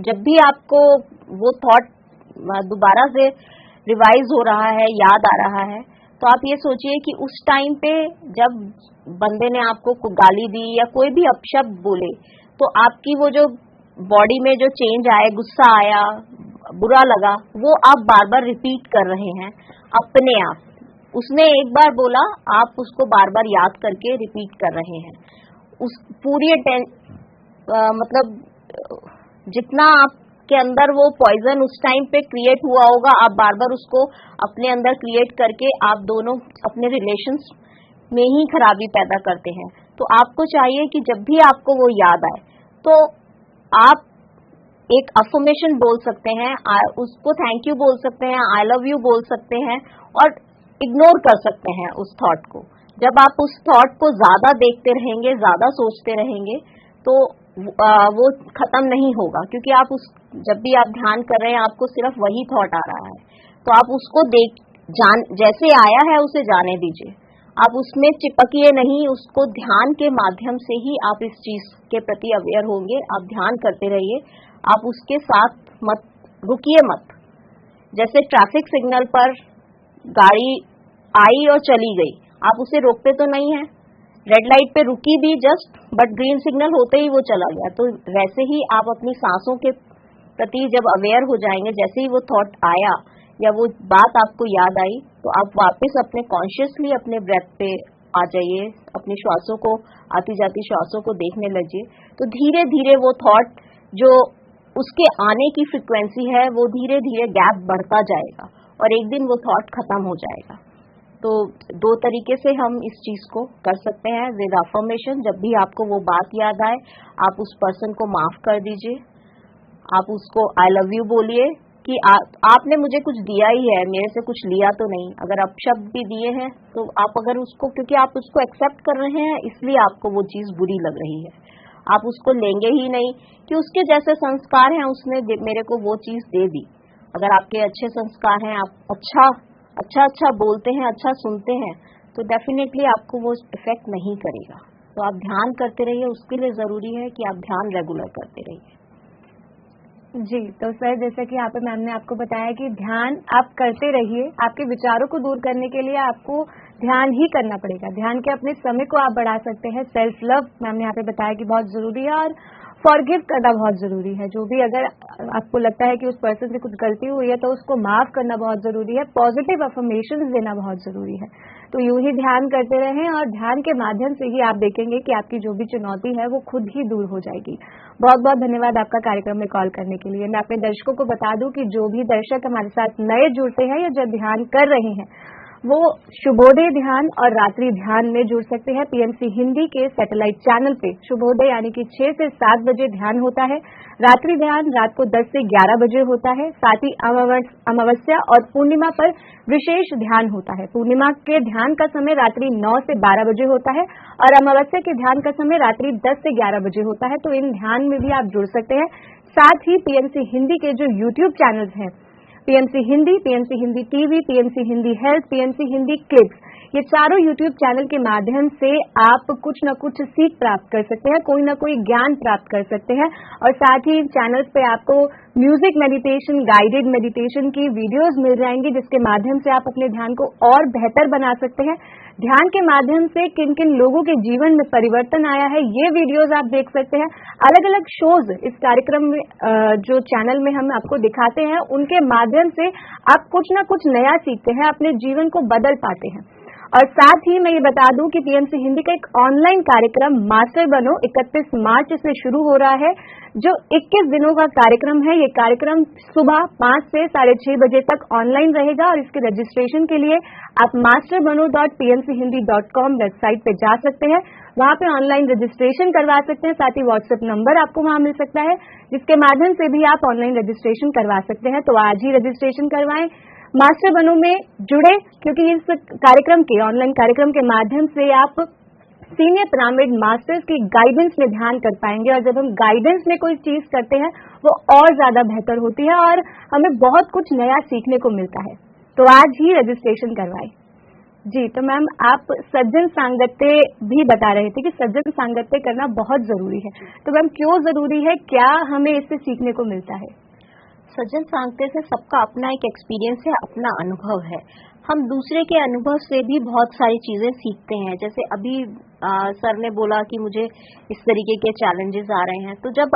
जब भी आपको वो थॉट दोबारा से रिवाइज हो रहा है, याद आ रहा है, तो आप ये सोचिए कि उस टाइम पे जब बंदे ने आपको गाली दी या कोई भी अपशब्द बोले तो आपकी वो जो बॉडी में जो चेंज आए, गुस्सा आया, बुरा लगा, वो आप बार बार रिपीट कर रहे हैं अपने आप। उसने एक बार बोला, आप उसको बार बार याद करके रिपीट कर रहे हैं। उस पूरी मतलब जितना आपके अंदर वो पॉइजन उस टाइम पे क्रिएट हुआ होगा, आप बार बार उसको अपने अंदर क्रिएट करके आप दोनों अपने रिलेशंस में ही खराबी पैदा करते हैं। तो आपको चाहिए कि जब भी आपको वो याद आए तो आप एक अफर्मेशन बोल सकते हैं, उसको थैंक यू बोल सकते हैं, आई लव यू बोल सकते हैं, और इग्नोर कर सकते हैं उस थॉट को। जब आप उस थॉट को ज्यादा देखते रहेंगे, ज्यादा सोचते रहेंगे, तो वो खत्म नहीं होगा, क्योंकि आप जब भी आप ध्यान कर रहे हैं आपको सिर्फ वही थॉट आ रहा है। तो आप उसको जैसे आया है उसे जाने दीजिए, आप उसमें चिपकिए नहीं। उसको ध्यान के माध्यम से ही आप इस चीज के प्रति अवेयर होंगे। आप ध्यान करते रहिए, आप उसके साथ रुकिए मत। जैसे ट्रैफिक सिग्नल पर गाड़ी आई और चली गई, आप उसे रोकते तो नहीं है, रेड लाइट पे रुकी भी जस्ट, बट ग्रीन सिग्नल होते ही वो चला गया। तो वैसे ही आप अपनी सांसों के प्रति जब अवेयर हो जाएंगे, जैसे ही वो थॉट आया या वो बात आपको याद आई, तो आप वापस अपने कॉन्शियसली अपने ब्रेथ पे आ जाइए, अपनी श्वासों को, आती जाती श्वासों को देखने लगिए। तो धीरे धीरे वो थॉट जो उसके आने की फ्रिक्वेंसी है वो धीरे धीरे गैप बढ़ता जाएगा और एक दिन वो थॉट खत्म हो जाएगा। तो 2 तरीके से हम इस चीज को कर सकते हैं विद अफर्मेशन। जब भी आपको वो बात याद आए, आप उस पर्सन को माफ कर दीजिए, आप उसको आई लव यू बोलिए, कि आपने मुझे कुछ दिया ही है, मेरे से कुछ लिया तो नहीं। अगर अपशब्द भी दिए हैं तो आप अगर उसको, क्योंकि आप उसको एक्सेप्ट कर रहे हैं इसलिए आपको वो चीज बुरी लग रही है, आप उसको लेंगे ही नहीं कि उसके जैसे संस्कार हैं उसने मेरे को वो चीज दे दी। अगर आपके अच्छे संस्कार हैं, आप अच्छा बोलते हैं, अच्छा सुनते हैं, तो डेफिनेटली आपको वो इफेक्ट नहीं करेगा। तो आप ध्यान करते रहिए, उसके लिए जरूरी है कि आप ध्यान रेगुलर करते रहिए। जी, तो सर जैसा कि यहाँ पे मैम ने आपको बताया कि ध्यान आप करते रहिए, आपके विचारों को दूर करने के लिए आपको ध्यान ही करना पड़ेगा। ध्यान के अपने समय को आप बढ़ा सकते हैं। सेल्फ लव मैम ने यहाँ पे बताया कि बहुत जरूरी है, और फॉरगिव करना बहुत जरूरी है। जो भी अगर आपको लगता है कि उस पर्सन से कुछ गलती हुई है तो उसको माफ करना बहुत जरूरी है। पॉजिटिव अफर्मेशंस देना बहुत जरूरी है। तो यूं ही ध्यान करते रहें, और ध्यान के माध्यम से ही आप देखेंगे कि आपकी जो भी चुनौती है वो खुद ही दूर हो जाएगी। बहुत बहुत धन्यवाद आपका कार्यक्रम में कॉल करने के लिए। मैं अपने दर्शकों को बता दूं कि जो भी दर्शक हमारे साथ नए जुड़ते हैं या जो ध्यान कर रहे हैं वो शुभोदय ध्यान और रात्रि ध्यान में जुड़ सकते हैं। पीएमसी हिंदी के सैटेलाइट चैनल पे शुभोदय यानी कि 6 से 7 बजे ध्यान होता है। रात्रि ध्यान रात को 10 से 11 बजे होता है। साथ ही अमावस्या और पूर्णिमा पर विशेष ध्यान होता है। पूर्णिमा के ध्यान का समय रात्रि 9 से 12 बजे होता है और अमावस्या के ध्यान का समय रात्रि 10 से 11 बजे होता है। तो इन ध्यान में भी आप जुड़ सकते हैं। साथ ही पीएमसी हिंदी के जो यूट्यूब चैनल्स हैं, PMC Hindi TV, PMC Hindi health, PMC Hindi clips, ये चारों यूट्यूब चैनल के माध्यम से आप कुछ न कुछ सीख प्राप्त कर सकते हैं, कोई न कोई ज्ञान प्राप्त कर सकते हैं। और साथ ही चैनल्स पे आपको म्यूजिक मेडिटेशन, गाइडेड मेडिटेशन की वीडियोस मिल जाएंगी, जिसके माध्यम से आप अपने ध्यान को और बेहतर बना सकते हैं। ध्यान के माध्यम से किन किन लोगों के जीवन में परिवर्तन आया है, ये वीडियोस आप देख सकते हैं। अलग अलग शोज इस कार्यक्रम में जो चैनल में हम आपको दिखाते हैं, उनके माध्यम से आप कुछ न कुछ नया सीखते हैं, अपने जीवन को बदल पाते हैं। और साथ ही मैं ये बता दूं कि पीएमसी हिंदी का एक ऑनलाइन कार्यक्रम मास्टर बनो 31 मार्च से शुरू हो रहा है, जो 21 दिनों का कार्यक्रम है। ये कार्यक्रम सुबह 5 से 6:30 बजे तक ऑनलाइन रहेगा और इसके रजिस्ट्रेशन के लिए आप masterbano.pmchindi.com वेबसाइट पे जा सकते हैं। वहां पे ऑनलाइन रजिस्ट्रेशन करवा सकते हैं। साथ ही व्हाट्सएप नंबर आपको वहां मिल सकता है, जिसके माध्यम से भी आप ऑनलाइन रजिस्ट्रेशन करवा सकते हैं। तो आज ही रजिस्ट्रेशन करवाएं, मास्टर बनो में जुड़े, क्योंकि इस कार्यक्रम के ऑनलाइन कार्यक्रम के माध्यम से आप सीनियर पिरामिड मास्टर्स की गाइडेंस में ध्यान कर पाएंगे। और जब हम गाइडेंस में कोई चीज करते हैं वो और ज्यादा बेहतर होती है और हमें बहुत कुछ नया सीखने को मिलता है। तो आज ही रजिस्ट्रेशन करवाएं। जी, तो मैम आप सज्जन सांगत्य भी बता रहे थे कि सज्जन सांगत्य करना बहुत जरूरी है। तो मैम क्यों जरूरी है, क्या हमें इससे सीखने को मिलता है? सज्जन सांगत्य से सबका अपना एक एक्सपीरियंस है, अपना अनुभव है। हम दूसरे के अनुभव से भी बहुत सारी चीजें सीखते हैं। जैसे अभी सर ने बोला कि मुझे इस तरीके के चैलेंजेस आ रहे हैं, तो जब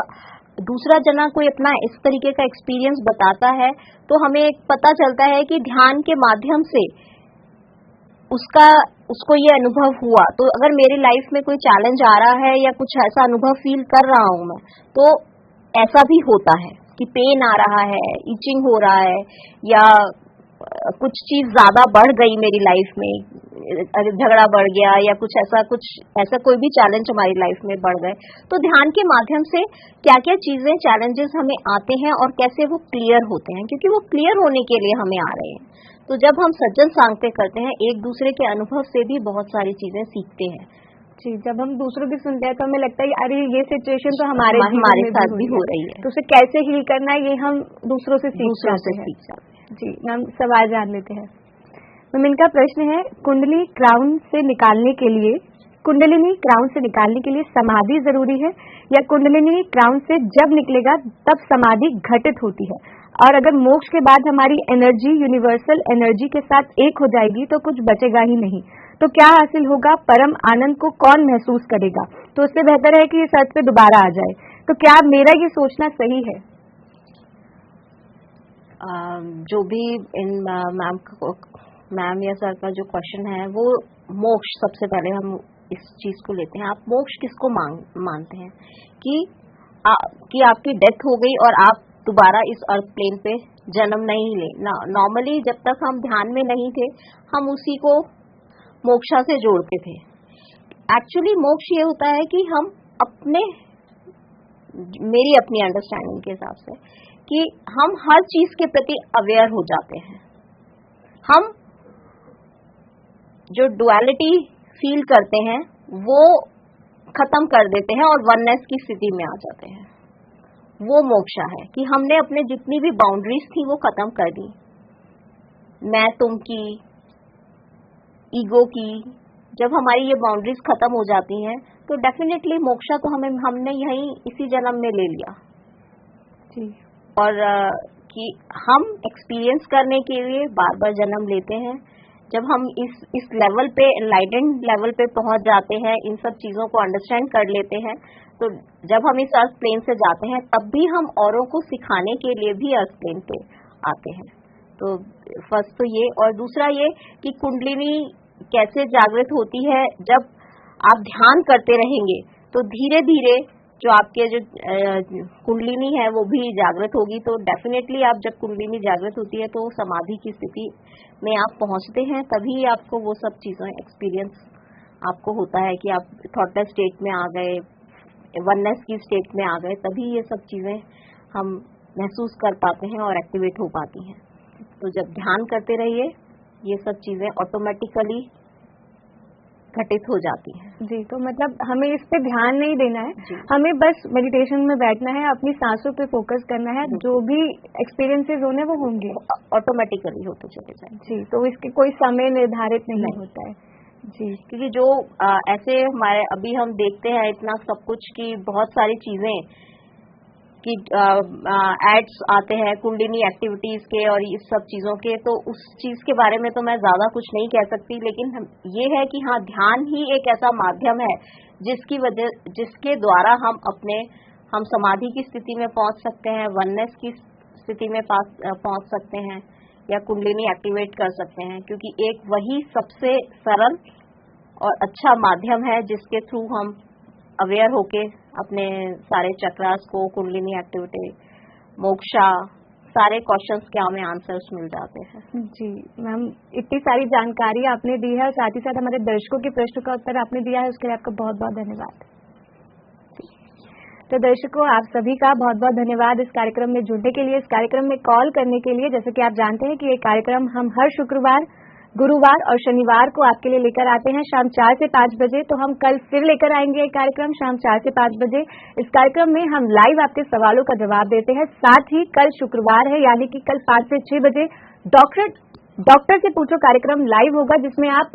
दूसरा जना कोई अपना इस तरीके का एक्सपीरियंस बताता है तो हमें पता चलता है कि ध्यान के माध्यम से उसको ये अनुभव हुआ। तो अगर मेरी लाइफ में कोई चैलेंज आ रहा है या कुछ ऐसा अनुभव फील कर रहा हूं मैं, तो ऐसा भी होता है कि पेन आ रहा है, इचिंग हो रहा है, या कुछ चीज ज्यादा बढ़ गई मेरी लाइफ में, झगड़ा बढ़ गया या कुछ ऐसा कोई भी चैलेंज हमारी लाइफ में बढ़ गए, तो ध्यान के माध्यम से क्या क्या चीजें, चैलेंजेस हमें आते हैं और कैसे वो क्लियर होते हैं, क्योंकि वो क्लियर होने के लिए हमें आ रहे हैं। तो जब हम सज्जन सांगत्य करते हैं, एक दूसरे के अनुभव से भी बहुत सारी चीजें सीखते हैं। जी, जब हम दूसरों की सुनते हैं तो हमें लगता है कि अरे ये सिचुएशन तो हमारे साथ भी हो रही है, तो उसे कैसे हील करना है ये हम दूसरों से सीख सकते हैं। जी मैम, सवाल जान लेते हैं। मैम, इनका प्रश्न है, कुंडलिनी क्राउन से निकालने के लिए समाधि जरूरी है, या कुंडलिनी क्राउन से जब निकलेगा तब समाधि घटित होती है? और अगर मोक्ष के बाद हमारी एनर्जी यूनिवर्सल एनर्जी के साथ एक हो जाएगी तो कुछ बचेगा ही नहीं, तो क्या हासिल होगा? परम आनंद को कौन महसूस करेगा? तो उससे बेहतर है कि इस अर्थ पे दोबारा आ जाए। तो क्या मेरा ये सोचना सही है? जो भी इन मैम या सर का जो क्वेश्चन है, वो मोक्ष, सबसे पहले हम इस चीज को लेते हैं। आप मोक्ष किसको मानते हैं? कि आपकी डेथ हो गई और आप दोबारा इस अर्थ प्लेन पे जन्म नहीं ले। नॉर्मली जब तक हम ध्यान में नहीं थे, हम उसी को मोक्षा से जोड़ते थे। एक्चुअली मोक्ष ये होता है कि हम अपने मेरी अपनी अंडरस्टैंडिंग के हिसाब से, कि हम हर चीज के प्रति अवेयर हो जाते हैं। हम जो डुअलिटी फील करते हैं वो खत्म कर देते हैं और वननेस की स्थिति में आ जाते हैं। वो मोक्षा है कि हमने अपने जितनी भी बाउंड्रीज थी वो खत्म कर दी, मैं तुम की, ईगो की। जब हमारी ये बाउंड्रीज खत्म हो जाती हैं तो डेफिनेटली मोक्षा तो हमने यहीं इसी जन्म में ले लिया जी। और कि हम एक्सपीरियंस करने के लिए बार बार जन्म लेते हैं। जब हम इस लेवल पे, एनलाइटेंड लेवल पे पहुंच जाते हैं, इन सब चीजों को अंडरस्टैंड कर लेते हैं, तो जब हम इस अर्थ प्लेन से जाते हैं तब भी हम औरों को सिखाने के लिए भी अर्थ प्लेन पे आते हैं। तो फर्स्ट तो ये, और दूसरा ये कि कुंडलिनी कैसे जागृत होती है। जब आप ध्यान करते रहेंगे तो धीरे धीरे जो आपके जो कुंडलिनी है वो भी जागृत होगी। तो डेफिनेटली आप जब कुंडलिनी जागृत होती है तो समाधि की स्थिति में आप पहुंचते हैं, तभी आपको वो सब चीजें एक्सपीरियंस आपको होता है कि आप थॉटलेस स्टेट में आ गए, वननेस की स्टेट में आ गए, तभी ये सब चीजें हम महसूस कर पाते हैं और एक्टिवेट हो पाती हैं। तो जब ध्यान करते रहिए ये सब चीजें ऑटोमेटिकली घटित हो जाती है जी। तो मतलब हमें इस पे ध्यान नहीं देना है, हमें बस मेडिटेशन में बैठना है, अपनी सांसों पे फोकस करना है, जो भी एक्सपीरियंसेस होने वो होंगे, ऑटोमेटिकली होते चले जाएंगे जी। तो इसके कोई समय निर्धारित नहीं होता है जी। क्योंकि जो ऐसे हमारे अभी हम देखते हैं इतना सब कुछ की बहुत सारी चीजें कि एड्स आते हैं कुंडलिनी एक्टिविटीज के और इस सब चीजों के, तो उस चीज के बारे में तो मैं ज्यादा कुछ नहीं कह सकती। लेकिन ये है कि हाँ, ध्यान ही एक ऐसा माध्यम है जिसके द्वारा हम समाधि की स्थिति में पहुंच सकते हैं, वननेस की स्थिति में पहुंच सकते हैं या कुंडलिनी एक्टिवेट कर सकते हैं। क्योंकि एक वही सबसे सरल और अच्छा माध्यम है जिसके थ्रू हम अवेयर होके अपने सारे चक्रास को, कुंडलिनी एक्टिविटी, मोक्षा, सारे क्वेश्चंस के हमें आंसर्स मिल जाते हैं जी। मैम इतनी सारी जानकारी आपने दी है और साथ ही साथ हमारे दर्शकों के प्रश्नों का उत्तर आपने दिया है, उसके लिए आपका बहुत बहुत धन्यवाद। तो दर्शकों, आप सभी का बहुत बहुत धन्यवाद इस कार्यक्रम में जुड़ने के लिए, इस कार्यक्रम में कॉल करने के लिए। जैसे कि आप जानते हैं कि ये कार्यक्रम हम हर शुक्रवार, गुरुवार और शनिवार को आपके लिए लेकर आते हैं शाम 4 से 5 बजे। तो हम कल फिर लेकर आएंगे एक कार्यक्रम शाम 4 से 5 बजे। इस कार्यक्रम में हम लाइव आपके सवालों का जवाब देते हैं। साथ ही कल शुक्रवार है, यानी कि कल 5 से 6 बजे डॉक्टर से पूछो कार्यक्रम लाइव होगा, जिसमें आप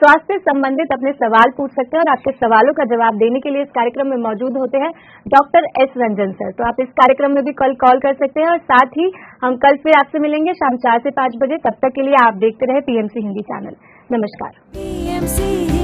स्वास्थ्य से संबंधित अपने सवाल पूछ सकते हैं और आपके सवालों का जवाब देने के लिए इस कार्यक्रम में मौजूद होते हैं डॉक्टर एस रंजन सर। तो आप इस कार्यक्रम में भी कल कॉल कर सकते हैं और साथ ही हम कल फिर आपसे मिलेंगे शाम 4 से 5 बजे। तब तक के लिए आप देखते रहे पीएमसी हिंदी चैनल। नमस्कार।